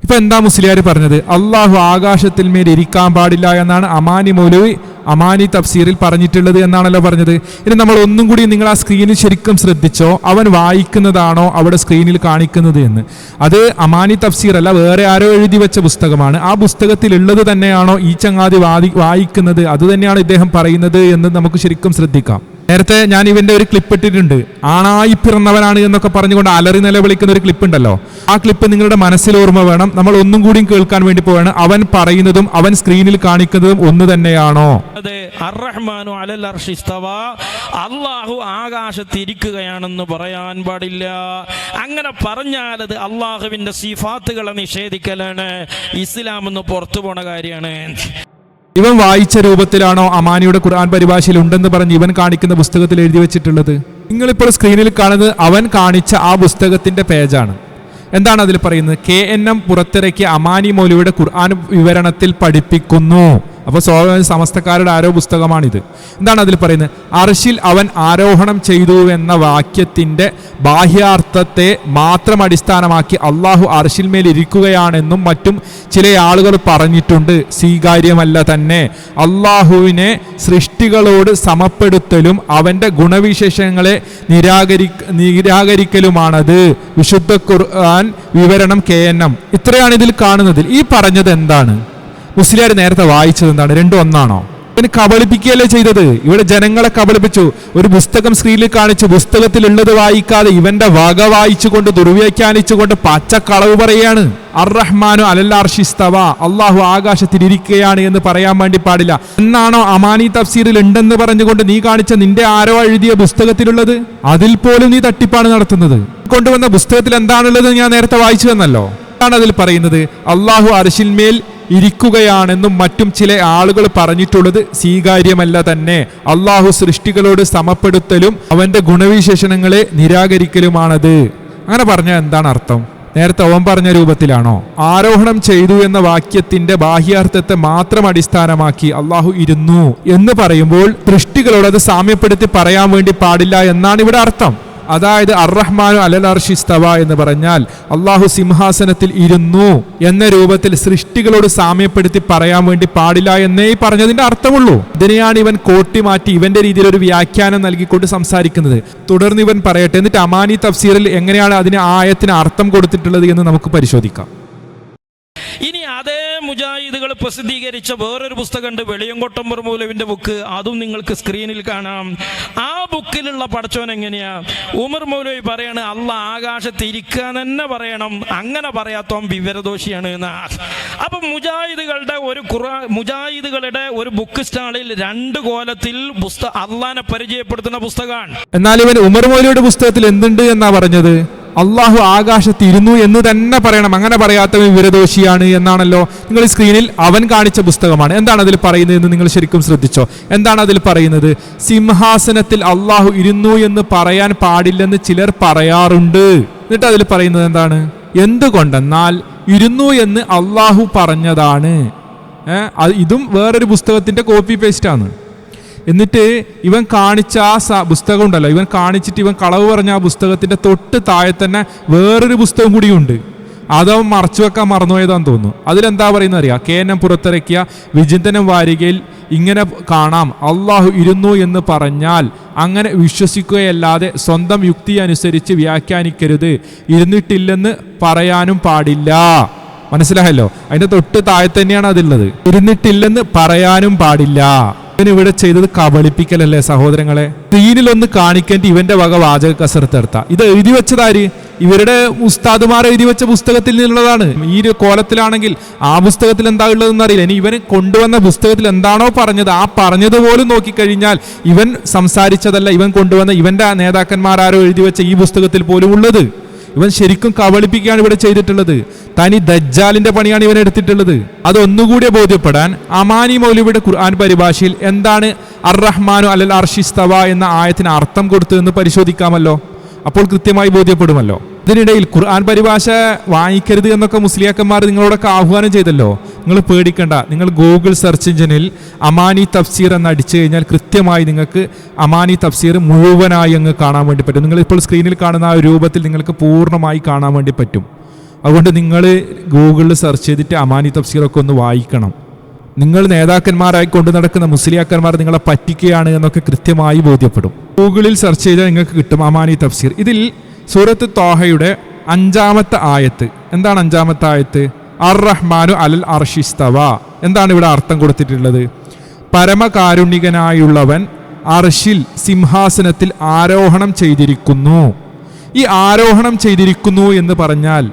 ഇപ്പൊ എന്താ മുസ്ലിയാർ പറഞ്ഞത്? അള്ളാഹു ആകാശത്തിൽ മേൽ ഇരിക്കാൻ പാടില്ല എന്നാണ് അമാനി മൗലവി അമാനി തഫ്സീറിൽ പറഞ്ഞിട്ടുള്ളത് എന്നാണല്ലോ പറഞ്ഞത്. ഇനി നമ്മൾ ഒന്നും കൂടി നിങ്ങൾ ആ സ്ക്രീനിൽ ശരിക്കും ശ്രദ്ധിച്ചോ, അവൻ വായിക്കുന്നതാണോ അവിടെ സ്ക്രീനിൽ കാണിക്കുന്നത് എന്ന്. അത് അമാനി തഫ്സീർ അല്ല, വേറെ ആരോ എഴുതി വെച്ച പുസ്തകമാണ്. ആ പുസ്തകത്തിൽ ഉള്ളത് തന്നെയാണോ ഈ ചങ്ങാതി വായിക്കുന്നത്? അത് തന്നെയാണ് ഇദ്ദേഹം പറയുന്നത് എന്ന് നമുക്ക് ശരിക്കും ശ്രദ്ധിക്കാം. നേരത്തെ ഞാൻ ഇവന്റെ ഒരു ക്ലിപ്പ് ഇട്ടിട്ടുണ്ട്. ആണായി പിറന്നവനാണ് എന്നൊക്കെ പറഞ്ഞുകൊണ്ട് അലറി നിലവിളിക്കുന്ന ഒരു ക്ലിപ്പ് ഉണ്ടല്ലോ. ആ ക്ലിപ്പ് നിങ്ങളുടെ മനസ്സിൽ ഓർമ്മ വേണം. നമ്മൾ ഒന്നും കൂടി കേൾക്കാൻ വേണ്ടി പോവാണ്. അവൻ പറയുന്നതും അവൻ സ്ക്രീനിൽ കാണിക്കുന്നതും ഒന്ന് തന്നെയാണോ? അർ-റഹ്മാനു അലൽ അർശി ഇസ്തവാ, അല്ലാഹു ആകാശത്തിരിക്കുകയാണെന്ന് പറയാൻ പാടില്ല. അങ്ങനെ പറഞ്ഞാൽ അത് അള്ളാഹുവിന്റെ സിഫാത്തുകളെ നിഷേധിക്കലാണ്. ഇസ്ലാം എന്ന് പുറത്തു പോണ കാര്യമാണ്. ഇവൻ വായിച്ച രൂപത്തിലാണോ അമാനിയുടെ ഖുർആൻ പരിഭാഷയിൽ ഉണ്ടെന്ന് പറഞ്ഞ് ഇവൻ കാണിക്കുന്ന പുസ്തകത്തിൽ എഴുതി വെച്ചിട്ടുള്ളത്? നിങ്ങളിപ്പോൾ സ്ക്രീനിൽ കാണുന്നത് അവൻ കാണിച്ച ആ പുസ്തകത്തിന്റെ പേജാണ്. എന്താണ് അതിൽ പറയുന്നത്? KNM പുറത്തിറക്കിയ അമാനി മൗലവിയുടെ ഖുർആൻ വിവരണത്തിൽ പഠിപ്പിക്കുന്നു. അപ്പോൾ സമസ്തക്കാരുടെ ആരോ പുസ്തകമാണിത്. എന്താണ് അതിൽ പറയുന്നത്? അർശിൽ അവൻ ആരോഹണം ചെയ്തു എന്ന വാക്യത്തിന്റെ ബാഹ്യാർത്ഥത്തെ മാത്രം അടിസ്ഥാനമാക്കി അള്ളാഹു അർശിൽ മേൽ ഇരിക്കുകയാണെന്നും മറ്റും ചില ആളുകൾ പറഞ്ഞിട്ടുണ്ട്. സ്വീകാര്യമല്ല തന്നെ. അള്ളാഹുവിനെ സൃഷ്ടികളോട് സമപ്പെടുത്തലും അവന്റെ ഗുണവിശേഷങ്ങളെ നിരാകരിക്കലുമാണത്. വിശുദ്ധ ഖുർആൻ വിവരണം KNM. ഇത്രയാണ് ഇതിൽ കാണുന്നതിൽ. ഈ പറഞ്ഞത് എന്താണ്? മുസ്ലിയാർ നേരത്തെ വായിച്ചത് എന്താണ്? രണ്ടും ഒന്നാണോ? ഇവന് കബളിപ്പിക്കുകയല്ലേ ചെയ്തത്? ഇവിടെ ജനങ്ങളെ കബളിപ്പിച്ചു. ഒരു പുസ്തകം സ്ക്രീനിൽ കാണിച്ചു, പുസ്തകത്തിലുള്ളത് വായിക്കാതെ ഇവന്റെ വക വായിച്ചുകൊണ്ട് ദുർവ്യാഖ്യാനിച്ചുകൊണ്ട് പച്ചക്കളവ് പറയുകയാണ്. അർ-റഹ്മാനു അലൽ അർശി ഇസ്തവാ, അള്ളാഹു ആകാശത്തിരിക്കുകയാണ് എന്ന് പറയാൻ വേണ്ടി പാടില്ല എന്നാണോ അമാനി തഫ്സീറിൽ ഉണ്ടെന്ന് പറഞ്ഞുകൊണ്ട് നീ കാണിച്ച നിന്റെ ആരോ എഴുതിയ പുസ്തകത്തിലുള്ളത്? അതിൽ പോലും നീ തട്ടിപ്പാണ് നടത്തുന്നത്. കൊണ്ടുവന്ന പുസ്തകത്തിൽ എന്താണുള്ളത് ഞാൻ നേരത്തെ വായിച്ചു തന്നല്ലോ. ആണ് അതിൽ പറയുന്നത് അള്ളാഹു അർശിന്മേൽ ഇരിക്കുകയാണെന്നും മറ്റും ചില ആളുകൾ പറഞ്ഞിട്ടുള്ളത് സ്വീകാര്യമല്ല തന്നെ. അള്ളാഹു സൃഷ്ടികളോട് സമപ്പെടുത്തലും അവന്റെ ഗുണവിശേഷണങ്ങളെ നിരാകരിക്കലുമാണത്. അങ്ങനെ പറഞ്ഞാൽ എന്താണ് അർത്ഥം? നേരത്തെ അവൻ പറഞ്ഞ രൂപത്തിലാണോ? ആരോഹണം ചെയ്തു എന്ന വാക്യത്തിന്റെ ബാഹ്യാർത്ഥത്തെ മാത്രം അടിസ്ഥാനമാക്കി അള്ളാഹു ഇരുന്നു എന്ന് പറയുമ്പോൾ സൃഷ്ടികളോട് അത് സാമ്യപ്പെടുത്തി പറയാൻ വേണ്ടി പാടില്ല എന്നാണ് ഇവിടെ അർത്ഥം. അതായത് അർ-റഹ്മാനു അലൽ അർശി ഇസ്തവാ എന്ന് പറഞ്ഞാൽ അള്ളാഹു സിംഹാസനത്തിൽ ഇരുന്നു എന്ന രൂപത്തിൽ സൃഷ്ടികളോട് സാമ്യപ്പെടുത്തി പറയാൻ വേണ്ടി പാടില്ല എന്നേ പറഞ്ഞതിന്റെ അർത്ഥമുള്ളൂ. ഇതിനെയാണ് ഇവൻ കോട്ടി മാറ്റി ഇവന്റെ രീതിയിൽ ഒരു വ്യാഖ്യാനം നൽകിക്കൊണ്ട് സംസാരിക്കുന്നത്. തുടർന്ന് ഇവൻ പറയട്ടെ. എന്നിട്ട് അമാനി തഫ്സീറിൽ എങ്ങനെയാണ് അതിന് ആയത്തിന് അർത്ഥം കൊടുത്തിട്ടുള്ളത് എന്ന് നമുക്ക് പരിശോധിക്കാം. ഇനി അതേ മുജാഹിദുകൾ പ്രസിദ്ധീകരിച്ച വേറൊരു പുസ്തകമുണ്ട്, വെളിയങ്കോട്ടമ്പർ മൗലവിന്റെ ബുക്ക്. അതും നിങ്ങൾക്ക് സ്ക്രീനിൽ കാണാം. ആ ബുക്കിലുള്ള പടച്ചോൻ എങ്ങനെയാ? ഉമർ മൗലവി പറയാണ് അള്ളാഹ് ആകാശത്തിരിക്കാൻ തന്നെ പറയണം, അങ്ങനെ പറയാത്തോൻ വിവരദോഷിയാണ് എന്നാ. അപ്പൊ മുജാഹിദുകളുടെ ഒരു ബുക്ക് സ്റ്റാളിൽ 2 കോലത്തിൽ അള്ളാഹിനെ പരിചയപ്പെടുത്തുന്ന പുസ്തകമാണ്. എന്നാൽ ഇവൻ ഉമർ മൗലവിയുടെ പുസ്തകത്തിൽ എന്തുണ്ട് എന്നാ പറഞ്ഞത്? അള്ളാഹു ആകാശത്തിരുന്നു എന്ന് തന്നെ പറയണം, അങ്ങനെ പറയാത്തവൻ വിവരദോഷിയാണ് എന്നാണല്ലോ. നിങ്ങൾ സ്ക്രീനിൽ അവൻ കാണിച്ച പുസ്തകമാണ്. എന്താണ് അതിൽ പറയുന്നത് എന്ന് നിങ്ങൾ ശരിക്കും ശ്രദ്ധിച്ചോ. എന്താണ് അതിൽ പറയുന്നത്? സിംഹാസനത്തിൽ അള്ളാഹു ഇരുന്നു എന്ന് പറയാൻ പാടില്ലെന്ന് ചിലർ പറയാറുണ്ട്. എന്നിട്ട് അതിൽ പറയുന്നത് എന്താണ്? എന്തുകൊണ്ടെന്നാൽ ഇരുന്നു എന്ന് അള്ളാഹു പറഞ്ഞതാണ്. ഇതും വേറൊരു പുസ്തകത്തിന്റെ കോപ്പി പേസ്റ്റ് ആണ്. എന്നിട്ട് ഇവൻ കാണിച്ച ആ പുസ്തകം ഉണ്ടല്ലോ, ഇവൻ കാണിച്ചിട്ട് ഇവൻ കളവ് പറഞ്ഞ ആ പുസ്തകത്തിന്റെ തൊട്ട് താഴെ തന്നെ വേറൊരു പുസ്തകം കൂടിയുണ്ട്. അതവൻ മറച്ചു വെക്കാൻ മറന്നുപോയതാന്ന് തോന്നുന്നു. അതിലെന്താ പറയുന്നത് അറിയാം? KNM പുറത്തിറക്കിയ വിചിന്തനം വാരികയിൽ ഇങ്ങനെ കാണാം, അള്ളാഹു ഇരുന്നു എന്ന് പറഞ്ഞാൽ അങ്ങനെ വിശ്വസിക്കുകയല്ലാതെ സ്വന്തം യുക്തി അനുസരിച്ച് വ്യാഖ്യാനിക്കരുത്, ഇരുന്നിട്ടില്ലെന്ന് പറയാനും പാടില്ല. മനസ്സിലായല്ലോ? അതിന്റെ തൊട്ട് താഴെ തന്നെയാണ് അതുള്ളത്. ഇരുന്നിട്ടില്ലെന്ന് പറയാനും പാടില്ല. ഇവനിവിടെ ചെയ്തത് കബളിപ്പിക്കലല്ലേ സഹോദരങ്ങളെ? തീനിലൊന്ന് കാണിക്കേണ്ടി ഇവന്റെ വക വാചക കസരത്ത് എടുത്ത. ഇത് എഴുതി വെച്ചതാര്? ഇവരുടെ ഉസ്താദുമാർ എഴുതി വെച്ച പുസ്തകത്തിൽ നിന്നുള്ളതാണ്. ഈ ഒരു കോലത്തിലാണെങ്കിൽ ആ പുസ്തകത്തിൽ എന്താ ഉള്ളതെന്ന് അറിയില്ല. ഇനി ഇവന് കൊണ്ടുവന്ന പുസ്തകത്തിൽ എന്താണോ പറഞ്ഞത് ആ പറഞ്ഞത് പോലും നോക്കിക്കഴിഞ്ഞാൽ ഇവൻ സംസാരിച്ചതല്ല, ഇവൻ കൊണ്ടുവന്ന ഇവന്റെ നേതാക്കന്മാരാരോ എഴുതി വെച്ച ഈ പുസ്തകത്തിൽ പോലും ഉള്ളത്. ഇവൻ ശരിക്കും കബളിപ്പിക്കുകയാണ് ഇവിടെ ചെയ്തിട്ടുള്ളത്. തനി ദജ്ജാലിന്റെ പണിയാണ് ഇവൻ എടുത്തിട്ടുള്ളത്. അതൊന്നുകൂടി ബോധ്യപ്പെടാൻ അമാനി മൗലവിയുടെ ഖുർആൻ പരിഭാഷയിൽ എന്താണ് അർ-റഹ്മാനു അലൽ അർശി ഇസ്തവാ എന്ന ആയത്തിന് അർത്ഥം കൊടുത്തതെന്ന് പരിശോധിക്കാമല്ലോ. അപ്പോൾ കൃത്യമായി ബോധ്യപ്പെടുമല്ലോ. ഇതിനിടയിൽ ഖുർആൻ പരിഭാഷ വാങ്ങിക്കരുത് എന്നൊക്കെ മുസ്ലിയാക്കന്മാർ നിങ്ങളോടൊക്കെ ആഹ്വാനം ചെയ്തല്ലോ. നിങ്ങൾ പേടിക്കണ്ട. നിങ്ങൾ ഗൂഗിൾ സെർച്ച് എഞ്ചിനിൽ അമാനി തഫ്സീർ എന്ന് അടിച്ചു കഴിഞ്ഞാൽ കൃത്യമായി നിങ്ങൾക്ക് അമാനി തഫ്സീർ മുഴുവനായി അങ്ങ് കാണാൻ വേണ്ടി പറ്റും. നിങ്ങൾ ഇപ്പോൾ സ്ക്രീനിൽ കാണുന്ന ആ രൂപത്തിൽ നിങ്ങൾക്ക് പൂർണ്ണമായി കാണാൻ വേണ്ടി പറ്റും. അതുകൊണ്ട് നിങ്ങൾ ഗൂഗിളിൽ സെർച്ച് ചെയ്തിട്ട് അമാനി തഫ്സീറൊക്കെ ഒന്ന് വായിക്കണം. നിങ്ങൾ നേതാക്കന്മാരായി കൊണ്ടു നടക്കുന്ന മുസ്ലിയാക്കന്മാർ നിങ്ങളെ പറ്റിക്കുകയാണ് എന്നൊക്കെ കൃത്യമായി ബോധ്യപ്പെടും. ഗൂഗിളിൽ സെർച്ച് ചെയ്താൽ നിങ്ങൾക്ക് കിട്ടും അമാനി തഫ്സീർ. ഇതിൽ സൂറത്ത് ത്വാഹയുടെ 5-ാമത്തെ ആയത്ത്. എന്താണ് 5-ാമത്തെ ആയത്ത്? അർ-റഹ്മാനു അലൽ അർശി ഇസ്തവാ. എന്താണ് ഇവിടെ അർത്ഥം കൊടുത്തിട്ടുള്ളത്? പരമകാരുണികനായുള്ളവൻ അർശിൽ സിംഹാസനത്തിൽ ആരോഹണം ചെയ്തിരിക്കുന്നു. ഈ ആരോഹണം ചെയ്തിരിക്കുന്നു എന്ന് പറഞ്ഞാൽ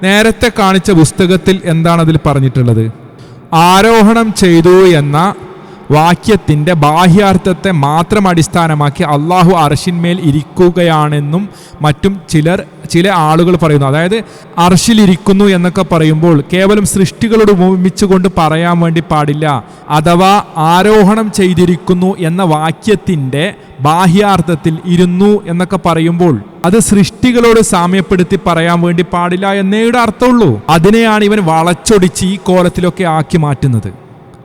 നേരത്തെ കാണിച്ച പുസ്തകത്തിൽ എന്താണ് അതിൽ പറഞ്ഞിട്ടുള്ളത്? ആരോഹണം ചെയ്തു എന്ന വാക്യത്തിൻ്റെ ബാഹ്യാർത്ഥത്തെ മാത്രം അടിസ്ഥാനമാക്കി അള്ളാഹു അർശിന്മേൽ ഇരിക്കുകയാണെന്നും മറ്റും ചില ആളുകൾ പറയുന്നു. അതായത് അർശിലിരിക്കുന്നു എന്നൊക്കെ പറയുമ്പോൾ കേവലം സൃഷ്ടികളോട് ഉപമിച്ചുകൊണ്ട് പറയാൻ വേണ്ടി പാടില്ല. അഥവാ ആരോഹണം ചെയ്തിരിക്കുന്നു എന്ന വാക്യത്തിൻ്റെ ബാഹ്യാർത്ഥത്തിൽ ഇരുന്നു എന്നൊക്കെ പറയുമ്പോൾ അത് സൃഷ്ടികളോട് സാമ്യപ്പെടുത്തി പറയാൻ വേണ്ടി പാടില്ല എന്നേ അർത്ഥമുള്ളൂ. അതിനെയാണ് ഇവൻ വളച്ചൊടിച്ച് ഈ കോലത്തിലൊക്കെ ആക്കി മാറ്റുന്നത്.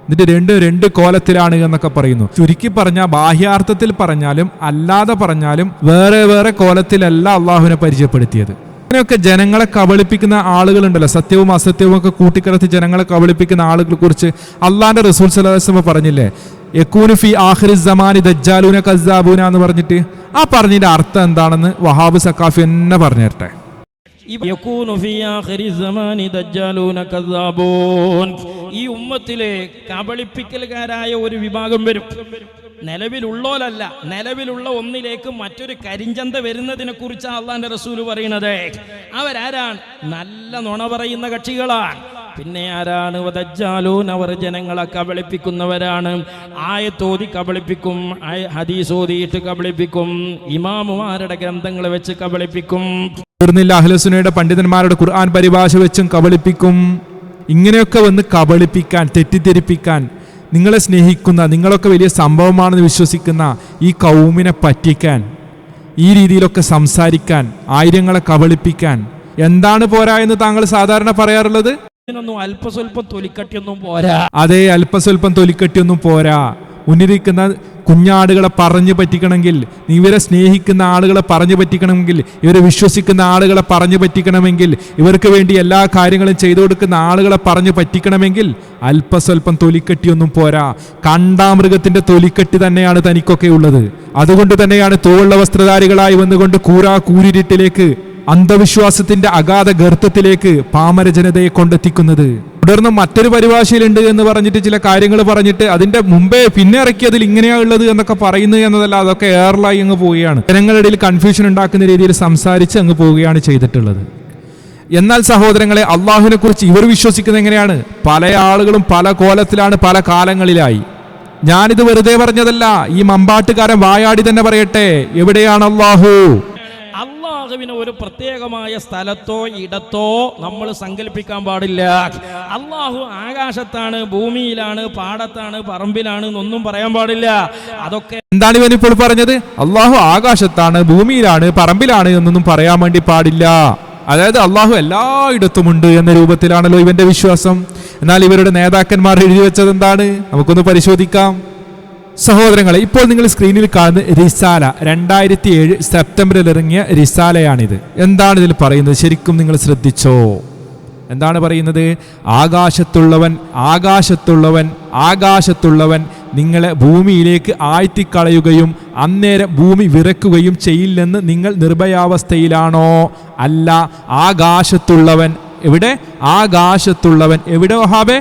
എന്നിട്ട് രണ്ട് കോലത്തിലാണ് എന്നൊക്കെ പറയുന്നു. ചുരുക്കി പറഞ്ഞാൽ ബാഹ്യാർത്ഥത്തിൽ പറഞ്ഞാലും അല്ലാതെ പറഞ്ഞാലും വേറെ കോലത്തിലല്ല അള്ളാഹുവിനെ പരിചയപ്പെടുത്തിയത്. അങ്ങനെയൊക്കെ ജനങ്ങളെ കബളിപ്പിക്കുന്ന ആളുകളുണ്ടല്ലോ, സത്യവും അസത്യവും ഒക്കെ കൂട്ടിക്കലർത്തി ജനങ്ങളെ കബളിപ്പിക്കുന്ന ആളുകളെ കുറിച്ച് അള്ളാന്റെ റസൂൽ സല്ലല്ലാഹു അലൈഹി വസല്ലം പറഞ്ഞില്ലേ, യകൂനു ഫി ആഖിരി സമാനി ദജ്ജാലൂന കസ്സാബൂന എന്ന് പറഞ്ഞിട്ട് ആ പറഞ്ഞതിന്റെ അർത്ഥം എന്താണെന്ന് വഹാബ് സഖാഫി എന്നെ പറഞ്ഞു തരട്ടെ. ഈ ഉമ്മത്തിലെ കബളിപ്പിക്കലുകാരായ ഒരു വിഭാഗം വരും. നിലവിലുള്ളോലല്ല, നിലവിലുള്ള ഒന്നിലേക്ക് മറ്റൊരു കരിഞ്ചന്ത വരുന്നതിനെ കുറിച്ചാണ് അള്ളാന്റെ റസൂല് പറയുന്നത്. അവരാരാണ്? നല്ല നുണ പറയുന്ന കക്ഷികളാണ്. പിന്നെ ആരാണ്? വദജ്ജാലൂൻ, അവർ ജനങ്ങളെ കബളിപ്പിക്കുന്നവരാണ്. ആയത്തോതി കബളിപ്പിക്കും, ഹദീസ് ഓതിയിട്ട് കബളിപ്പിക്കും, ഇമാമുമാരുടെ ഗ്രന്ഥങ്ങൾ വെച്ച് കബളിപ്പിക്കും. തീർന്നില്ല, അഹ്ലുസുന്നയുടെ പണ്ഡിതന്മാരുടെ ഖുർആൻ പരിഭാഷ വെച്ചും കബളിപ്പിക്കും. ഇങ്ങനെയൊക്കെ വന്ന് കബളിപ്പിക്കാൻ, തെറ്റിദ്ധരിപ്പിക്കാൻ, നിങ്ങളെ സ്നേഹിക്കുന്ന, നിങ്ങളൊക്കെ വലിയ സംഭവമാണെന്ന് വിശ്വസിക്കുന്ന ഈ കൗമിനെ പറ്റിക്കാൻ, ഈ രീതിയിലൊക്കെ സംസാരിക്കാൻ, ആയിരങ്ങളെ കബളിപ്പിക്കാൻ എന്താണ് പോരാ എന്ന് താങ്കൾ സാധാരണ പറയാറുള്ളത്? അല്പസ്വല്പം തൊലിക്കട്ടിയൊന്നും പോരാ. അതെ, അല്പസ്വല്പം തൊലിക്കട്ടിയൊന്നും പോരാ. മുന്നിരിക്കുന്ന കുഞ്ഞാടുകളെ പറഞ്ഞു പറ്റിക്കണമെങ്കിൽ, ഇവരെ സ്നേഹിക്കുന്ന ആളുകളെ പറഞ്ഞു പറ്റിക്കണമെങ്കിൽ, ഇവരെ വിശ്വസിക്കുന്ന ആളുകളെ പറഞ്ഞു പറ്റിക്കണമെങ്കിൽ, ഇവർക്ക് വേണ്ടി എല്ലാ കാര്യങ്ങളും ചെയ്തു കൊടുക്കുന്ന ആളുകളെ പറഞ്ഞു പറ്റിക്കണമെങ്കിൽ അല്പസ്വല്പം തൊലിക്കെട്ടിയൊന്നും പോരാ. കണ്ടാമൃഗത്തിന്റെ തൊലിക്കെട്ടി തന്നെയാണ് തനിക്കൊക്കെ ഉള്ളത്. അതുകൊണ്ട് തന്നെയാണ് തോളുള്ള വസ്ത്രധാരികളായി വന്നുകൊണ്ട് കൂരിരുട്ടിലേക്ക്, അന്ധവിശ്വാസത്തിന്റെ അഗാധ ഗർത്തത്തിലേക്ക് പാമര ജനതയെ കൊണ്ടെത്തിക്കുന്നത്. തുടർന്ന് മറ്റൊരു പരിഭാഷയിലുണ്ട് എന്ന് പറഞ്ഞിട്ട് ചില കാര്യങ്ങൾ പറഞ്ഞിട്ട് അതിന്റെ മുമ്പേ പിന്നെ ഇറക്കിയതിൽ ഇങ്ങനെയാ ഉള്ളത് എന്നൊക്കെ പറയുന്നു എന്നതല്ല, അതൊക്കെ എയർലായി അങ്ങ് പോവുകയാണ്. ജനങ്ങളുടെ ഇടയിൽ കൺഫ്യൂഷൻ ഉണ്ടാക്കുന്ന രീതിയിൽ സംസാരിച്ച് അങ്ങ് പോവുകയാണ് ചെയ്തിട്ടുള്ളത്. എന്നാൽ സഹോദരങ്ങളെ, അള്ളാഹുവിനെ കുറിച്ച് ഇവർ വിശ്വസിക്കുന്നത് എങ്ങനെയാണ്? പല ആളുകളും പല കോലത്തിലാണ്, പല കാലങ്ങളിലായി. ഞാനിത് വെറുതെ പറഞ്ഞതല്ല, ഈ മമ്പാട്ടുകാരൻ വായാടി തന്നെ പറയട്ടെ, എവിടെയാണ് അള്ളാഹു? അള്ളാഹുവിന് ഒരു പ്രത്യേകമായ സ്ഥലത്തോ ഇടത്തോ നമ്മൾ സങ്കല്പിക്കാൻ പാടില്ല. അള്ളാഹു ആകാശത്താണ്, ഭൂമിയിലാണ്, പാടത്താണ്, പറമ്പിലാണ് എന്നൊന്നും പറയാൻ പാടില്ല. അതൊക്കെ എന്താണ് ഇവൻ ഇപ്പോൾ പറഞ്ഞത്? അള്ളാഹു ആകാശത്താണ്, ഭൂമിയിലാണ്, പറമ്പിലാണ് എന്നൊന്നും പറയാൻ വേണ്ടി പാടില്ല. അതായത് അള്ളാഹു എല്ലായിടത്തുമുണ്ട് എന്ന രൂപത്തിലാണല്ലോ ഇവന്റെ വിശ്വാസം. എന്നാൽ ഇവരുടെ നേതാക്കന്മാർ എഴുതി വെച്ചത് എന്താണ്? നമുക്കൊന്ന് പരിശോധിക്കാം. സഹോദരങ്ങളെ, ഇപ്പോൾ നിങ്ങൾ സ്ക്രീനിൽ കാണുന്ന റിസാല 2007 സെപ്റ്റംബറിൽ ഇറങ്ങിയ റിസാലയാണിത്. എന്താണ് ഇതിൽ പറയുന്നത്? ശരിക്കും നിങ്ങൾ ശ്രദ്ധിച്ചോ? എന്താണ് പറയുന്നത്? ആകാശത്തുള്ളവൻ ആകാശത്തുള്ളവൻ ആകാശത്തുള്ളവൻ നിങ്ങളെ ഭൂമിയിലേക്ക് ആഴ്ത്തിക്കളയുകയും അന്നേരം ഭൂമി വിറക്കുകയും ചെയ്യില്ലെന്ന് നിങ്ങൾ നിർഭയാവസ്ഥയിലാണോ? അല്ല, ആകാശത്തുള്ളവൻ എവിടെ? ആകാശത്തുള്ളവൻ എവിടെ വഹാബേ?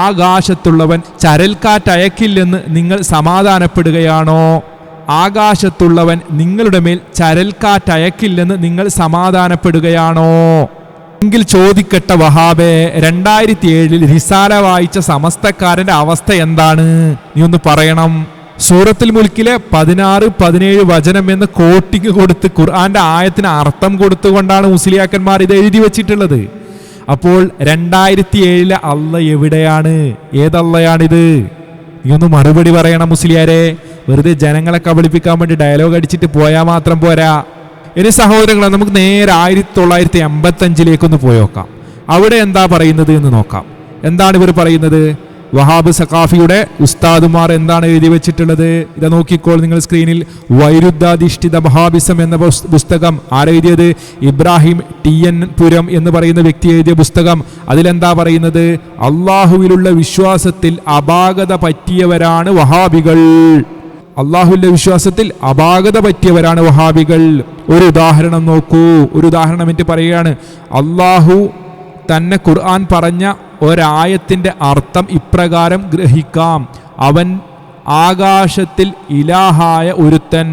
ആകാശത്തുള്ളവൻ ചരൽക്കാറ്റയക്കില്ലെന്ന് നിങ്ങൾ സമാധാനപ്പെടുകയാണോ? ആകാശത്തുള്ളവൻ നിങ്ങളുടെ മേൽ ചരൽക്കാറ്റയക്കില്ലെന്ന് നിങ്ങൾ സമാധാനപ്പെടുകയാണോ? എങ്കിൽ ചോദിക്കട്ടെ വഹാബേ, 2007 റിസാല വായിച്ച സമസ്തക്കാരന്റെ അവസ്ഥ എന്താണ്? നീ ഒന്ന് പറയണം. സൂറത്തുൽ മുൽക്കിലെ 16-17 വചനം എന്ന് കോട്ടിങ് കൊടുത്ത് ഖുർആന്റെ ആയത്തിന് അർത്ഥം കൊടുത്തുകൊണ്ടാണ് മുസ്ലിയാക്കന്മാർ ഇത് എഴുതി വെച്ചിട്ടുള്ളത്. അപ്പോൾ 2007 അള്ള എവിടെയാണ്? ഏതള്ളയാണിത്? നീ ഒന്ന് മറുപടി പറയണം മുസ്ലിയാരെ. വെറുതെ ജനങ്ങളെ കബളിപ്പിക്കാൻ വേണ്ടി ഡയലോഗ് അടിച്ചിട്ട് പോയാൽ മാത്രം പോരാ. ഇനി സഹോദരങ്ങളെ, നമുക്ക് നേരെ 1985 പോയി നോക്കാം. അവിടെ എന്താ പറയുന്നത് എന്ന് നോക്കാം. എന്താണ് ഇവർ പറയുന്നത്? വഹാബ് സഖാഫിയുടെ ഉസ്താദുമാർ എന്താണ് എഴുതി വെച്ചിട്ടുള്ളത്? ഇത് നോക്കിക്കോൾ നിങ്ങൾ സ്ക്രീനിൽ. വൈരുദ്ധാധിഷ്ഠിത വഹാബിസം എന്ന പുസ്തകം ആരെഴുതിയത്? ഇബ്രാഹിം TN പുരം എന്ന് പറയുന്ന വ്യക്തി എഴുതിയ പുസ്തകം. അതിലെന്താ പറയുന്നത്? അള്ളാഹുവിലുള്ള വിശ്വാസത്തിൽ അപാകത പറ്റിയവരാണ് വഹാബികൾ. അള്ളാഹുവിന്റെ വിശ്വാസത്തിൽ അപാകത പറ്റിയവരാണ് വഹാബികൾ. ഒരു ഉദാഹരണം നോക്കൂ. ഒരു ഉദാഹരണം എന്നിട്ട് പറയുകയാണ്, അള്ളാഹു തന്നെ ഖുർആൻ പറഞ്ഞ ഒരായത്തിന്റെ അർത്ഥം ഇപ്രകാരം ഗ്രഹിക്കാം. ആകാശത്തിൽ ഇലാഹായ ഒരുത്തൻ,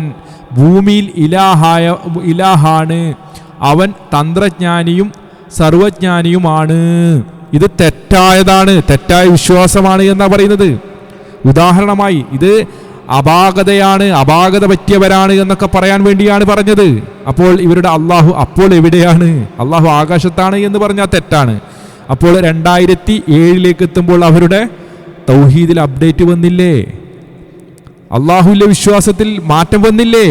ഭൂമിയിൽ ഇലാഹാണ്, അവൻ തന്ത്രജ്ഞാനിയും സർവജ്ഞാനിയുമാണ്. ഇത് തെറ്റായതാണ്, തെറ്റായ വിശ്വാസമാണ് എന്നാ പറയുന്നത്. ഉദാഹരണമായി ഇത് അപാകതയാണ്, അപാകത പറ്റിയവരാണ് എന്നൊക്കെ പറയാൻ വേണ്ടിയാണ് പറഞ്ഞത്. അപ്പോൾ ഇവരുടെ അള്ളാഹു അപ്പോൾ എവിടെയാണ്? അള്ളാഹു ആകാശത്താണ് എന്ന് പറഞ്ഞാൽ തെറ്റാണ്. അപ്പോൾ 2007 എത്തുമ്പോൾ അവരുടെ തൗഹീദിൽ അപ്ഡേറ്റ് വന്നില്ലേ? അള്ളാഹുവിലെ വിശ്വാസത്തിൽ മാറ്റം വന്നില്ലേ?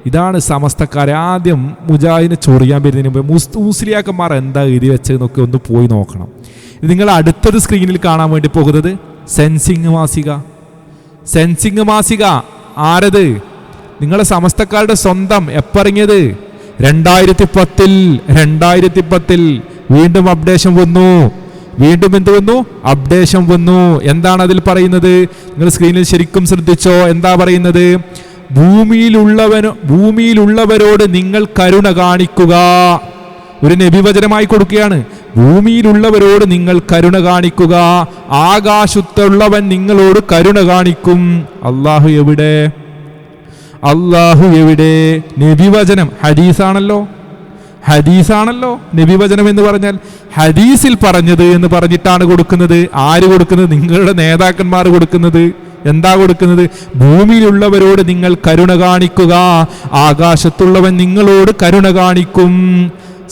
ഇതാണ് സമസ്തക്കാരെ ആദ്യം മുജാഹിദിനെ ചൊറിയാൻ വരുന്നതിന് മുമ്പ് മുസ്ലിയാക്കന്മാർ എന്താ എഴുതി വെച്ചതെന്നൊക്കെ ഒന്ന് പോയി നോക്കണം. നിങ്ങൾ അടുത്തത് സ്ക്രീനിൽ കാണാൻ വേണ്ടി പോകുന്നത് സെൻസിങ് മാസിക. സെൻസിങ് മാസിക ആരത്? നിങ്ങളെ സമസ്തക്കാരുടെ സ്വന്തം. എപ്പറങ്ങിയത്? 2010 വീണ്ടും അപ്ഡേഷൻ വന്നു. വീണ്ടും എന്ത് വന്നു? അപ്ഡേഷൻ വന്നു. എന്താണ് അതിൽ പറയുന്നത്? നിങ്ങൾ സ്ക്രീനിൽ ശരിക്കും ശ്രദ്ധിച്ചോ. എന്താ പറയുന്നത്? ഭൂമിയിലുള്ളവരോട് നിങ്ങൾ കരുണ കാണിക്കുക. ഒരു നബിവചനമായി കൊടുക്കുകയാണ്. ഭൂമിയിലുള്ളവരോട് നിങ്ങൾ കരുണ കാണിക്കുക, ആകാശത്തുള്ളവൻ നിങ്ങളോട് കരുണ കാണിക്കും. അള്ളാഹു എവിടെ? അള്ളാഹു എവിടെ? നബിവചനം ഹദീസാണല്ലോ. ഹദീസാണല്ലോ നബിവചനം എന്ന് പറഞ്ഞാൽ. ഹദീസിൽ പറഞ്ഞത് എന്ന് പറഞ്ഞിട്ടാണ് കൊടുക്കുന്നത്. ആര് കൊടുക്കുന്നത്? നിങ്ങളുടെ നേതാക്കന്മാർ കൊടുക്കുന്നത്. എന്താ കൊടുക്കുന്നത്? ഭൂമിയിലുള്ളവരോട് നിങ്ങൾ കരുണ കാണിക്കുക, ആകാശത്തുള്ളവൻ നിങ്ങളോട് കരുണ കാണിക്കും.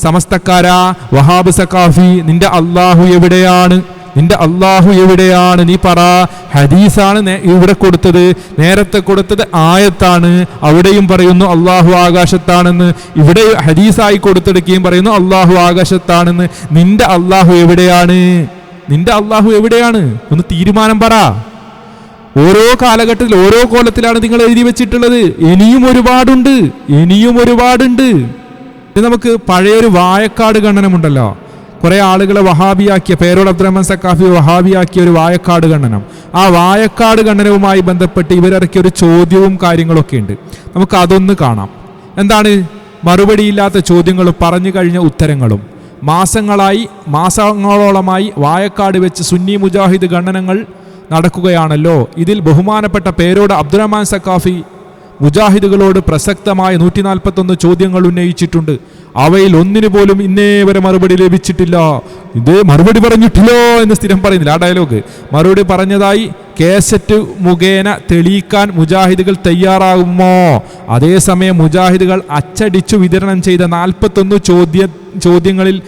സമസ്തക്കാരാ, വഹാബ് സഖാഫി, നിന്റെ അള്ളാഹു എവിടെയാണ്? നിന്റെ അള്ളാഹു എവിടെയാണ്? നീ പറ. ഹദീസാണ് ഇവിടെ കൊടുത്തത്, നേരത്തെ കൊടുത്തത് ആയത്താണ്. അവിടെയും പറയുന്നു അള്ളാഹു ആകാശത്താണെന്ന്, ഇവിടെ ഹദീസായി കൊടുത്തെടുക്കുകയും പറയുന്നു അള്ളാഹു ആകാശത്താണെന്ന്. നിന്റെ അള്ളാഹു എവിടെയാണ്? നിന്റെ അള്ളാഹു എവിടെയാണ്? ഒന്ന് തീരുമാനം പറ. ഓരോ കാലഘട്ടത്തിൽ ഓരോ കോലത്തിലാണ് നിങ്ങൾ എഴുതി വെച്ചിട്ടുള്ളത്. ഇനിയും ഒരുപാടുണ്ട്. നമുക്ക് പഴയൊരു വായക്കാട് ഖണ്ഡനമുണ്ടല്ലോ, കുറെ ആളുകളെ വഹാബിയാക്കിയ, പേരോട് അബ്ദുറഹ്മാൻ സഖാഫി വഹാബിയാക്കിയ ഒരു വായക്കാട് ഖണ്ഡനം. ആ വായക്കാട് ഖണ്ഡനവുമായി ബന്ധപ്പെട്ട് ഇവരിറക്കിയ ഒരു ചോദ്യവും കാര്യങ്ങളൊക്കെ ഉണ്ട്. നമുക്ക് അതൊന്ന് കാണാം. എന്താണ്? മറുപടിയില്ലാത്ത ചോദ്യങ്ങളും പറഞ്ഞു കഴിഞ്ഞ ഉത്തരങ്ങളും. മാസങ്ങളോളമായി വായക്കാട് വെച്ച് സുന്നി മുജാഹിദ് ഖണ്ഡനങ്ങൾ നടക്കുകയാണല്ലോ. ഇതിൽ ബഹുമാനപ്പെട്ട പേരോട് അബ്ദുറഹ്മാൻ സഖാഫി മുജാഹിദുകളോട് പ്രസക്തമായ 141 ചോദ്യങ്ങൾ ഉന്നയിച്ചിട്ടുണ്ട്. അവയിൽ ഒന്നിനു പോലും ഇന്നേ വരെ മറുപടി ലഭിച്ചിട്ടില്ല. ഇത് മറുപടി പറഞ്ഞിട്ടില്ലോ എന്ന് സ്ഥിരം പറയുന്നില്ല ആ ഡയലോഗ്. മറുപടി പറഞ്ഞതായി കേസറ്റ് മുഖേന തെളിയിക്കാൻ മുജാഹിദുകൾ തയ്യാറാകുമോ? അതേസമയം മുജാഹിദുകൾ അച്ചടിച്ചു വിതരണം ചെയ്ത 41 ചോദ്യങ്ങളിൽ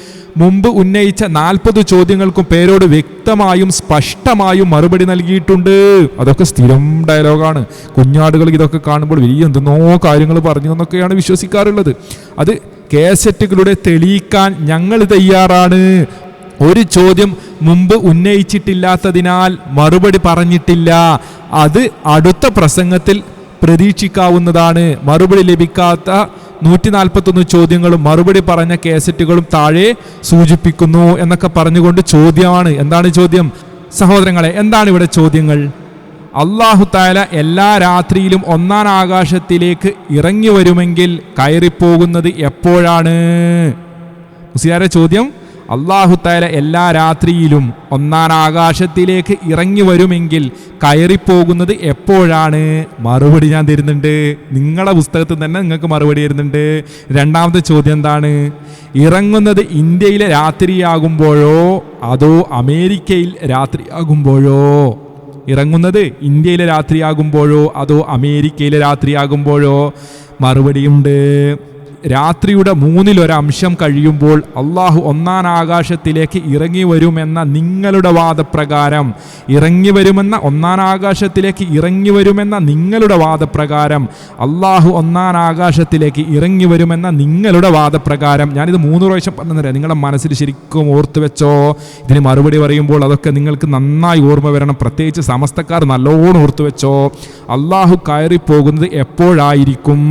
മുമ്പ് ഉന്നയിച്ച 40 ചോദ്യങ്ങൾക്കും പേരോട് വ്യക്തമായും സ്പഷ്ടമായും മറുപടി നൽകിയിട്ടുണ്ട്. അതൊക്കെ സ്ഥിരം ഡയലോഗാണ്. കുഞ്ഞാടുകൾ ഇതൊക്കെ കാണുമ്പോൾ വലിയ എന്തെന്നോ കാര്യങ്ങൾ പറഞ്ഞു എന്നൊക്കെയാണ് വിശ്വസിക്കാറുള്ളത്. അത് കേസറ്റുകളുടെ തെളിയിക്കാൻ ഞങ്ങൾ തയ്യാറാണ്. ഒരു ചോദ്യം മുമ്പ് ഉന്നയിച്ചിട്ടില്ലാത്തതിനാൽ മറുപടി പറഞ്ഞിട്ടില്ല. അത് അടുത്ത പ്രസംഗത്തിൽ പ്രതീക്ഷിക്കാവുന്നതാണ്. മറുപടി ലഭിക്കാത്ത 141 ചോദ്യങ്ങളും മറുപടി പറഞ്ഞ കേസറ്റുകളും താഴെ സൂചിപ്പിക്കുന്നു എന്നൊക്കെ പറഞ്ഞുകൊണ്ട് ചോദ്യമാണ്. എന്താണ് ചോദ്യം? സഹോദരങ്ങളെ, എന്താണ് ഇവിടെ ചോദ്യങ്ങൾ? അല്ലാഹു തആല എല്ലാ രാത്രിയിലും ഒന്നാം ആകാശത്തിലേക്ക് ഇറങ്ങി വരുമെങ്കിൽ കയറിപ്പോകുന്നത് എപ്പോഴാണ്? മുസ്ലിയാരെ ചോദ്യം. അല്ലാഹു തആല എല്ലാ രാത്രിയിലും ഒന്നാം ആകാശത്തിലേക്ക് ഇറങ്ങി വരുമെങ്കിൽ കയറിപ്പോകുന്നത് എപ്പോഴാണ്? മറുപടി ഞാൻ തരുന്നുണ്ട്. നിങ്ങളുടെ പുസ്തകത്തിൽ തന്നെ നിങ്ങൾക്ക് മറുപടി തരുന്നുണ്ട്. രണ്ടാമത്തെ ചോദ്യം എന്താണ്? ഇറങ്ങുന്നത് ഇന്ത്യയിലെ രാത്രിയാകുമ്പോഴോ അതോ അമേരിക്കയിൽ രാത്രിയാകുമ്പോഴോ? ഇറങ്ങുന്നത് ഇന്ത്യയിലെ രാത്രിയാകുമ്പോഴോ അതോ അമേരിക്കയിലെ രാത്രിയാകുമ്പോഴോ? മറുപടിയുണ്ട്. രാത്രിയുടെ 1/3 കഴിയുമ്പോൾ അള്ളാഹു ഒന്നാം ആകാശത്തിലേക്ക് ഇറങ്ങി വരുമെന്ന നിങ്ങളുടെ വാദപ്രകാരം, ഒന്നാം ആകാശത്തിലേക്ക് ഇറങ്ങി വരുമെന്ന നിങ്ങളുടെ വാദപ്രകാരം, അള്ളാഹു ഒന്നാം ആകാശത്തിലേക്ക് ഇറങ്ങി വരുമെന്ന നിങ്ങളുടെ വാദപ്രകാരം, ഞാനിത് 3 പ്രാവശ്യം പറഞ്ഞുതരാം, നിങ്ങളുടെ മനസ്സിൽ ശരിക്കും ഓർത്തു വെച്ചോ. ഇതിന് മറുപടി പറയുമ്പോൾ അതൊക്കെ നിങ്ങൾക്ക് നന്നായി ഓർമ്മ വരണം. പ്രത്യേകിച്ച് സമസ്തക്കാർ നല്ലോണം ഓർത്തു വെച്ചോ. അള്ളാഹു കയറിപ്പോകുന്നത് എപ്പോഴായിരിക്കും?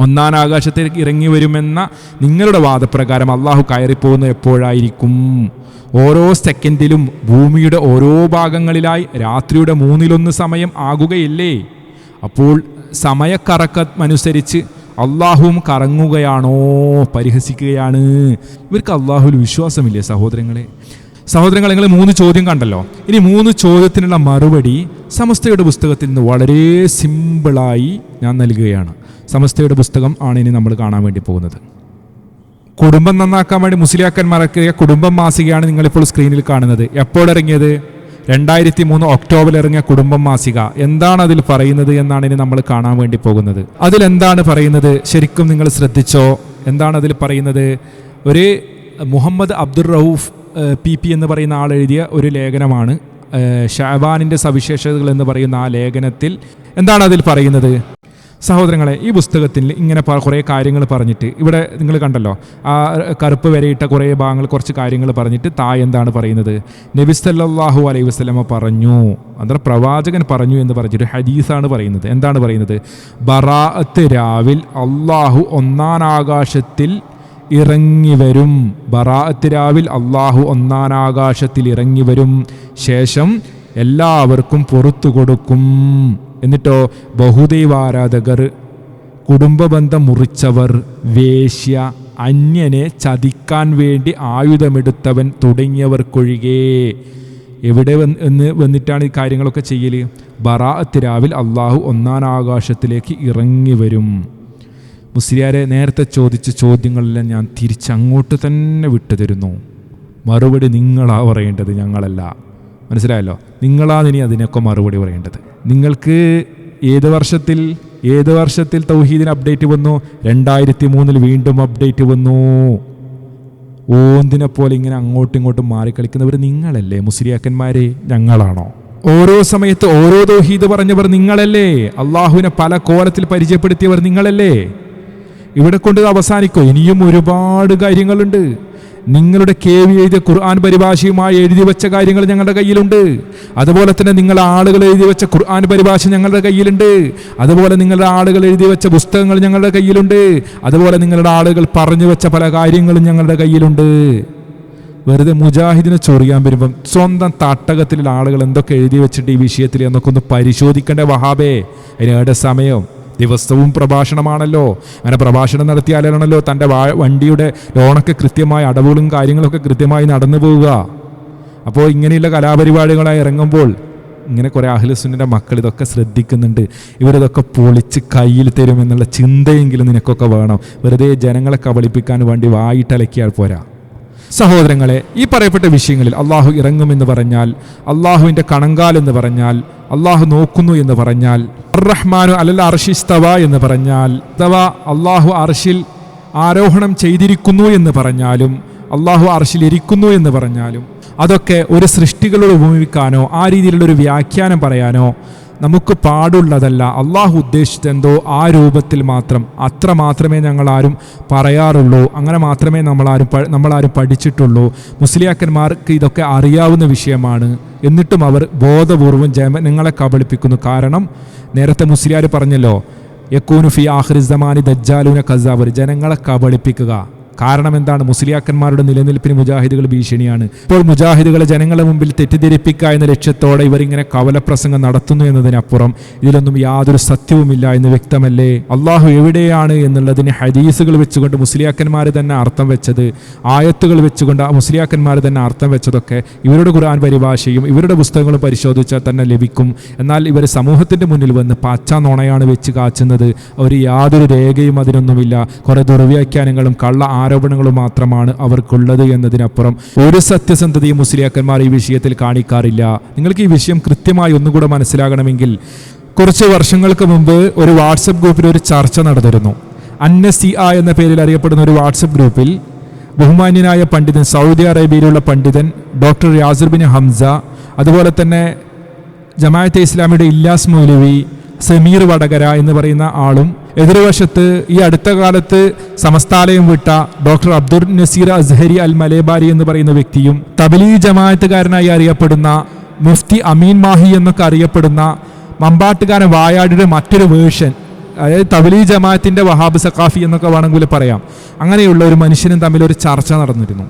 ഒന്നാം ആകാശത്തേക്ക് ഇറങ്ങി വരുമെന്ന നിങ്ങളുടെ വാദപ്രകാരം അള്ളാഹു കയറിപ്പോകുന്നത് എപ്പോഴായിരിക്കും? ഓരോ സെക്കൻഡിലും ഭൂമിയുടെ ഓരോ ഭാഗങ്ങളിലായി രാത്രിയുടെ 1/3 സമയം ആകുകയില്ലേ? അപ്പോൾ സമയക്കറക്കമനുസരിച്ച് അള്ളാഹുവും കറങ്ങുകയാണോ? പരിഹസിക്കുകയാണ്. ഇവർക്ക് അള്ളാഹുവിൽ വിശ്വാസമില്ലേ സഹോദരങ്ങളെ? നിങ്ങൾ 3 ചോദ്യം കണ്ടല്ലോ. ഇനി 3 ചോദ്യത്തിനുള്ള മറുപടി സമസ്തയുടെ പുസ്തകത്തിൽ നിന്ന് വളരെ സിമ്പിളായി ഞാൻ നൽകുകയാണ്. സമസ്തയുടെ പുസ്തകം ആണ് ഇനി നമ്മൾ കാണാൻ വേണ്ടി പോകുന്നത്. കുടുംബം നന്നാക്കാൻ വേണ്ടി മുസ്ലിയാക്കന്മാരൊക്കെ കുടുംബം മാസികയാണ് നിങ്ങളിപ്പോൾ സ്ക്രീനിൽ കാണുന്നത്. എപ്പോൾ ഇറങ്ങിയത്? 2003 ഒക്ടോബറിൽ ഇറങ്ങിയ കുടുംബം മാസിക. എന്താണ് അതിൽ പറയുന്നത് എന്നാണ് ഇനി നമ്മൾ കാണാൻ വേണ്ടി പോകുന്നത്. അതിലെന്താണ് പറയുന്നത് ശരിക്കും നിങ്ങൾ ശ്രദ്ധിച്ചോ? എന്താണ് അതിൽ പറയുന്നത്? ഒരു മുഹമ്മദ് അബ്ദുർ റൌഫ് PP എന്ന് പറയുന്ന ആൾ എഴുതിയ ഒരു ലേഖനമാണ്. ഷഅബാനിൻ്റെ സവിശേഷതകൾ എന്ന് പറയുന്ന ആ ലേഖനത്തിൽ എന്താണ് അതിൽ പറയുന്നത്? സഹോദരങ്ങളെ, ഈ പുസ്തകത്തിൽ ഇങ്ങനെ കുറേ കാര്യങ്ങൾ പറഞ്ഞിട്ട്, ഇവിടെ നിങ്ങൾ കണ്ടല്ലോ ആ കറുപ്പ് വരെയിട്ട കുറേ ഭാഗങ്ങൾ, കുറച്ച് കാര്യങ്ങൾ പറഞ്ഞിട്ട് താഴെ എന്താണ് പറയുന്നത്? നബി സല്ലല്ലാഹു അലൈഹി വസല്ലമ പറഞ്ഞു, അത്ര പ്രവാചകൻ പറഞ്ഞു എന്ന് പറഞ്ഞിട്ട് ഹദീസാണ് പറയുന്നത്. എന്താണ് പറയുന്നത്? ബറാഅത്ത് രാവിൽ അള്ളാഹു ഒന്നാനാകാശത്തിൽ ഇറങ്ങി വരും. ബറാഅത്ത് രാവിൽ അള്ളാഹു ഒന്നാനാകാശത്തിൽ ഇറങ്ങി വരും. ശേഷം എല്ലാവർക്കും പുറത്തു കൊടുക്കും. എന്നിട്ടോ ബഹുദൈവാരാധകർ, കുടുംബബന്ധം മുറിച്ചവർ, വേശ്യ, അന്യനെ ചതിക്കാൻ വേണ്ടി ആയുധമെടുത്തവൻ തുടങ്ങിയവർക്കൊഴികെ. എവിടെ വന്നിട്ടാണ് ഈ കാര്യങ്ങളൊക്കെ ചെയ്യൽ? ബറാഅത്ത് രാവിൽ അള്ളാഹു ഒന്നാനാകാശത്തിലേക്ക് ഇറങ്ങി വരും. മുസ്ലിയാരെ, നേരത്തെ ചോദിച്ച ചോദ്യങ്ങളെല്ലാം ഞാൻ തിരിച്ചങ്ങോട്ട് തന്നെ വിട്ടുതരുന്നു. മറുപടി നിങ്ങളാ പറയേണ്ടത്, ഞങ്ങളല്ല. മനസ്സിലായല്ലോ? നിങ്ങളാണ് ഇനി അതിനൊക്കെ മറുപടി പറയേണ്ടത്. നിങ്ങൾക്ക് ഏത് വർഷത്തിൽ തൗഹീദിന് അപ്ഡേറ്റ് വന്നു? 2003 വീണ്ടും അപ്ഡേറ്റ് വന്നു. ഓന്തിനെ പോലെ ഇങ്ങനെ അങ്ങോട്ടും ഇങ്ങോട്ടും മാറിക്കളിക്കുന്നവർ നിങ്ങളല്ലേ മുസ്ലിയാക്കന്മാരെ? ഞങ്ങളാണോ? ഓരോ സമയത്ത് ഓരോ തൗഹീദ് പറഞ്ഞവർ നിങ്ങളല്ലേ? അള്ളാഹുവിനെ പല കോലത്തിൽ പരിചയപ്പെടുത്തിയവർ നിങ്ങളല്ലേ? ഇവിടെ കൊണ്ട് അവസാനിക്കോ? ഇനിയും ഒരുപാട് കാര്യങ്ങളുണ്ട്. നിങ്ങളുടെ KV എഴുതിയ ഖുർആൻ പരിഭാഷയുമായി എഴുതി വെച്ച കാര്യങ്ങൾ ഞങ്ങളുടെ കയ്യിലുണ്ട്. അതുപോലെ തന്നെ നിങ്ങളുടെ ആളുകൾ എഴുതി വെച്ച ഖുർആൻ പരിഭാഷ ഞങ്ങളുടെ കയ്യിലുണ്ട്. അതുപോലെ നിങ്ങളുടെ ആളുകൾ എഴുതി വെച്ച പുസ്തകങ്ങൾ ഞങ്ങളുടെ കയ്യിലുണ്ട്. അതുപോലെ നിങ്ങളുടെ ആളുകൾ പറഞ്ഞു വെച്ച പല കാര്യങ്ങളും ഞങ്ങളുടെ കയ്യിലുണ്ട്. വെറുതെ മുജാഹിദിനെ ചൊറിയാൻ വരുമ്പം സ്വന്തം തട്ടകത്തിലുള്ള ആളുകൾ എന്തൊക്കെ എഴുതി വെച്ചിട്ട് ഈ വിഷയത്തിൽ എന്നൊക്കെ ഒന്ന് പരിശോധിക്കേണ്ട വഹാബേ. അതിനേടെ സമയം ദിവസവും പ്രഭാഷണമാണല്ലോ. അങ്ങനെ പ്രഭാഷണം നടത്തിയാലാണല്ലോ തൻ്റെ വണ്ടിയുടെ ലോണൊക്കെ കൃത്യമായി, അടവുകളും കാര്യങ്ങളൊക്കെ കൃത്യമായി നടന്നു പോവുക. അപ്പോൾ ഇങ്ങനെയുള്ള കലാപരിപാടികളായി ഇറങ്ങുമ്പോൾ ഇങ്ങനെ കുറേ അഹ്ലുസുന്നയുടെ മക്കൾ ഇതൊക്കെ ശ്രദ്ധിക്കുന്നുണ്ട്. ഇവരിതൊക്കെ പൊളിച്ച് കയ്യിൽ തരുമെന്നുള്ള ചിന്തയെങ്കിലും നിനക്കൊക്കെ വേണം. വെറുതെ ജനങ്ങളെ കബളിപ്പിക്കാൻ വേണ്ടി വായിട്ടലക്കിയാൽ പോരാ. സഹോദരങ്ങളെ, ഈ പറയപ്പെട്ട വിഷയങ്ങളിൽ അള്ളാഹു ഇറങ്ങുമെന്ന് പറഞ്ഞാൽ, അള്ളാഹുവിൻ്റെ കണങ്കാൽ എന്ന് പറഞ്ഞാൽ, അള്ളാഹു നോക്കുന്നു എന്ന് പറഞ്ഞാൽ, അർ-റഹ്മാനു അലൽ അർശി ഇസ്തവ എന്ന് പറഞ്ഞാൽ, അഥവാ അള്ളാഹു അർശിൽ ആരോഹണം ചെയ്തിരിക്കുന്നു എന്ന് പറഞ്ഞാലും, അള്ളാഹു അർശിൽ ഇരിക്കുന്നു എന്ന് പറഞ്ഞാലും, അതൊക്കെ ഒരു സൃഷ്ടികളോട് ഉപമിക്കാനോ ആ രീതിയിലുള്ളൊരു വ്യാഖ്യാനം പറയാനോ നമുക്ക് പാടുള്ളതല്ല. അള്ളാഹു ഉദ്ദേശിച്ചെന്തോ ആ രൂപത്തിൽ മാത്രം, അത്ര മാത്രമേ ഞങ്ങളാരും പറയാറുള്ളൂ. അങ്ങനെ മാത്രമേ നമ്മളാരും പഠിച്ചിട്ടുള്ളൂ. മുസ്ലിയാക്കന്മാർക്ക് ഇതൊക്കെ അറിയാവുന്ന വിഷയമാണ്. എന്നിട്ടും അവർ ബോധപൂർവം ജനങ്ങളെ കബളിപ്പിക്കുന്നു. കാരണം നേരത്തെ മുസ്ലിയാർ പറഞ്ഞല്ലോ, യക്കൂനു ഫി ആഖിരി സമാനി ദജ്ജാലൂന കസാബർ, ജനങ്ങളെ കബളിപ്പിക്കുക. കാരണം എന്താണ്? മുസ്ലിയാക്കന്മാരുടെ നിലനിൽപ്പിന് മുജാഹിദുകൾ ഭീഷണിയാണ്. ഇപ്പോൾ മുജാഹിദുകളെ ജനങ്ങളുടെ മുമ്പിൽ തെറ്റിദ്ധരിപ്പിക്കുക എന്ന ലക്ഷ്യത്തോടെ ഇവരിങ്ങനെ കവലപ്രസംഗം നടത്തുന്നു എന്നതിനപ്പുറം ഇതിലൊന്നും യാതൊരു സത്യവുമില്ല എന്ന് വ്യക്തമല്ലേ? അള്ളാഹു എവിടെയാണ് എന്നുള്ളതിന് ഹദീസുകൾ വെച്ചുകൊണ്ട് മുസ്ലിയാക്കന്മാർ തന്നെ അർത്ഥം വെച്ചത്, ആയത്തുകൾ വെച്ചുകൊണ്ട് മുസ്ലിയാക്കന്മാർ തന്നെ അർത്ഥം വെച്ചതൊക്കെ ഇവരുടെ ഖുർആൻ പരിഭാഷയും ഇവരുടെ പുസ്തകങ്ങളും പരിശോധിച്ചാൽ തന്നെ ലഭിക്കും. എന്നാൽ ഇവർ സമൂഹത്തിൻ്റെ മുന്നിൽ വന്ന് പച്ച നുണയാണ് വെച്ച് കാച്ചുന്നത്. ഒരു യാതൊരു രേഖയും അതിനൊന്നുമില്ല. കുറേ ദുർവ്യാഖ്യാനങ്ങളും കള്ള ആരോപണങ്ങളും മാത്രമാണ് അവർക്കുള്ളത് എന്നതിനപ്പുറം ഒരു സത്യസന്ധതയും മുസ്ലിയാക്കന്മാർ ഈ വിഷയത്തിൽ കാണിക്കാറില്ല. നിങ്ങൾക്ക് ഈ വിഷയം കൃത്യമായി ഒന്നുകൂടെ മനസ്സിലാകണമെങ്കിൽ, കുറച്ച് വർഷങ്ങൾക്ക് മുമ്പ് ഒരു വാട്സപ്പ് ഗ്രൂപ്പിൽ ഒരു ചർച്ച നടന്നിരുന്നു. അന്നസിഅ എന്ന പേരിൽ അറിയപ്പെടുന്ന ഒരു വാട്സപ്പ് ഗ്രൂപ്പിൽ ബഹുമാന്യനായ പണ്ഡിതൻ, സൗദി അറേബ്യയിലുള്ള പണ്ഡിതൻ ഡോക്ടർ യാസിർ ബിൻ ഹംസ, അതുപോലെ തന്നെ ജമാഅത്തെ ഇസ്ലാമിയുടെ ഇല്ലാസ് മൗലവി, സമീർ വടകര എന്ന് പറയുന്ന ആളും, എതിർവശത്ത് ഈ അടുത്ത കാലത്ത് സമസ്താലയം വിട്ട ഡോക്ടർ അബ്ദുൽ നസീർ അസ്ഹരി അൽ മലേബാരി എന്ന് പറയുന്ന വ്യക്തിയും, തബ്ലീഗ് ജമാഅത്തുകാരനായി അറിയപ്പെടുന്ന മുഫ്തി അമീൻ മാഹി എന്നൊക്കെ അറിയപ്പെടുന്ന മമ്പാട്ടുകാരൻ വായാടിയുടെ മറ്റൊരു വേർഷൻ, അതായത് തബ്ലീഗ് ജമാഅത്തിന്റെ വഹാബ് സഖാഫി എന്നൊക്കെ വേണമെങ്കിൽ പറയാം, അങ്ങനെയുള്ള ഒരു മനുഷ്യനും തമ്മിൽ ഒരു ചർച്ച നടന്നിരുന്നു.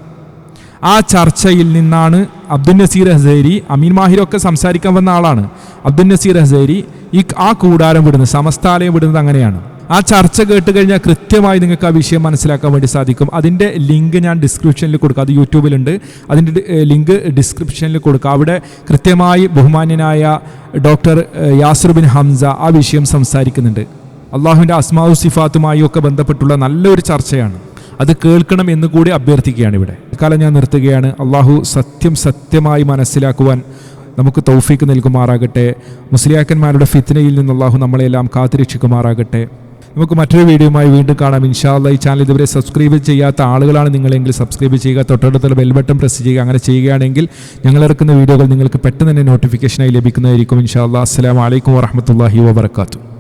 ആ ചർച്ചയിൽ നിന്നാണ് അബ്ദുൽ നസീർ അസ്ഹരി, അമീൻ മാഹിരൊക്കെ സംസാരിക്കാൻ വന്ന ആളാണ്. അബ്ദുൽ നസീർ അസ്ഹരി ആ കൂടാരം വിടുന്നത്, സമസ്താലയം വിടുന്നത് അങ്ങനെയാണ്. ആ ചർച്ച കേട്ട് കഴിഞ്ഞാൽ കൃത്യമായി നിങ്ങൾക്ക് ആ വിഷയം മനസ്സിലാക്കാൻ വേണ്ടി സാധിക്കും. അതിൻ്റെ ലിങ്ക് ഞാൻ ഡിസ്ക്രിപ്ഷനിൽ കൊടുക്കാം. അത് യൂട്യൂബിലുണ്ട്. അതിൻ്റെ ലിങ്ക് ഡിസ്ക്രിപ്ഷനിൽ കൊടുക്കാം. അവിടെ കൃത്യമായി ബഹുമാന്യനായ ഡോക്ടർ യാസിർ ബിൻ ഹംസ ആ വിഷയം സംസാരിക്കുന്നുണ്ട്. അള്ളാഹുവിൻ്റെ അസ്മാഉ സിഫാത്തുമായി ഒക്കെ ബന്ധപ്പെട്ടുള്ള നല്ലൊരു ചർച്ചയാണ്. അത് കേൾക്കണം എന്ന് കൂടി അഭ്യർത്ഥിക്കുകയാണ്. ഇവിടെ കാലം ഞാൻ നിർത്തുകയാണ്. അള്ളാഹു സത്യമായി മനസ്സിലാക്കുവാൻ നമുക്ക് തൗഫീക്ക് നൽകുമാറാകട്ടെ. മുസ്ലിയാക്കന്മാരുടെ ഫിത്നയിൽ നിന്ന് അള്ളാഹു നമ്മളെല്ലാം കാത്തുരക്ഷിക്കുമാറാകട്ടെ. നമുക്ക് മറ്റൊരു വീഡിയോയുമായി വീണ്ടും കാണാം ഇൻഷാ അല്ലാഹ്. ഈ ചാനൽ ഇതുവരെ സബ്സ്ക്രൈബ് ചെയ്യാത്ത ആളുകളാണ് നിങ്ങളെങ്കിൽ സബ്സ്ക്രൈബ് ചെയ്യുക. തൊട്ടടുത്തുള്ള ബെൽ ബട്ടൺ പ്രസ് ചെയ്യുക. അങ്ങനെ ചെയ്യുകയാണെങ്കിൽ ഞങ്ങൾ ഇറക്കുന്ന വീഡിയോകൾ നിങ്ങൾക്ക് പെട്ടെന്ന് തന്നെ നോട്ടിഫിക്കേഷനായി ലഭിക്കുന്നതായിരിക്കും ഇൻഷാ അല്ലാഹ്. അസ്സലാമു അലൈക്കും വറഹ്മത്തുള്ളാഹി വബറകാതുഹു.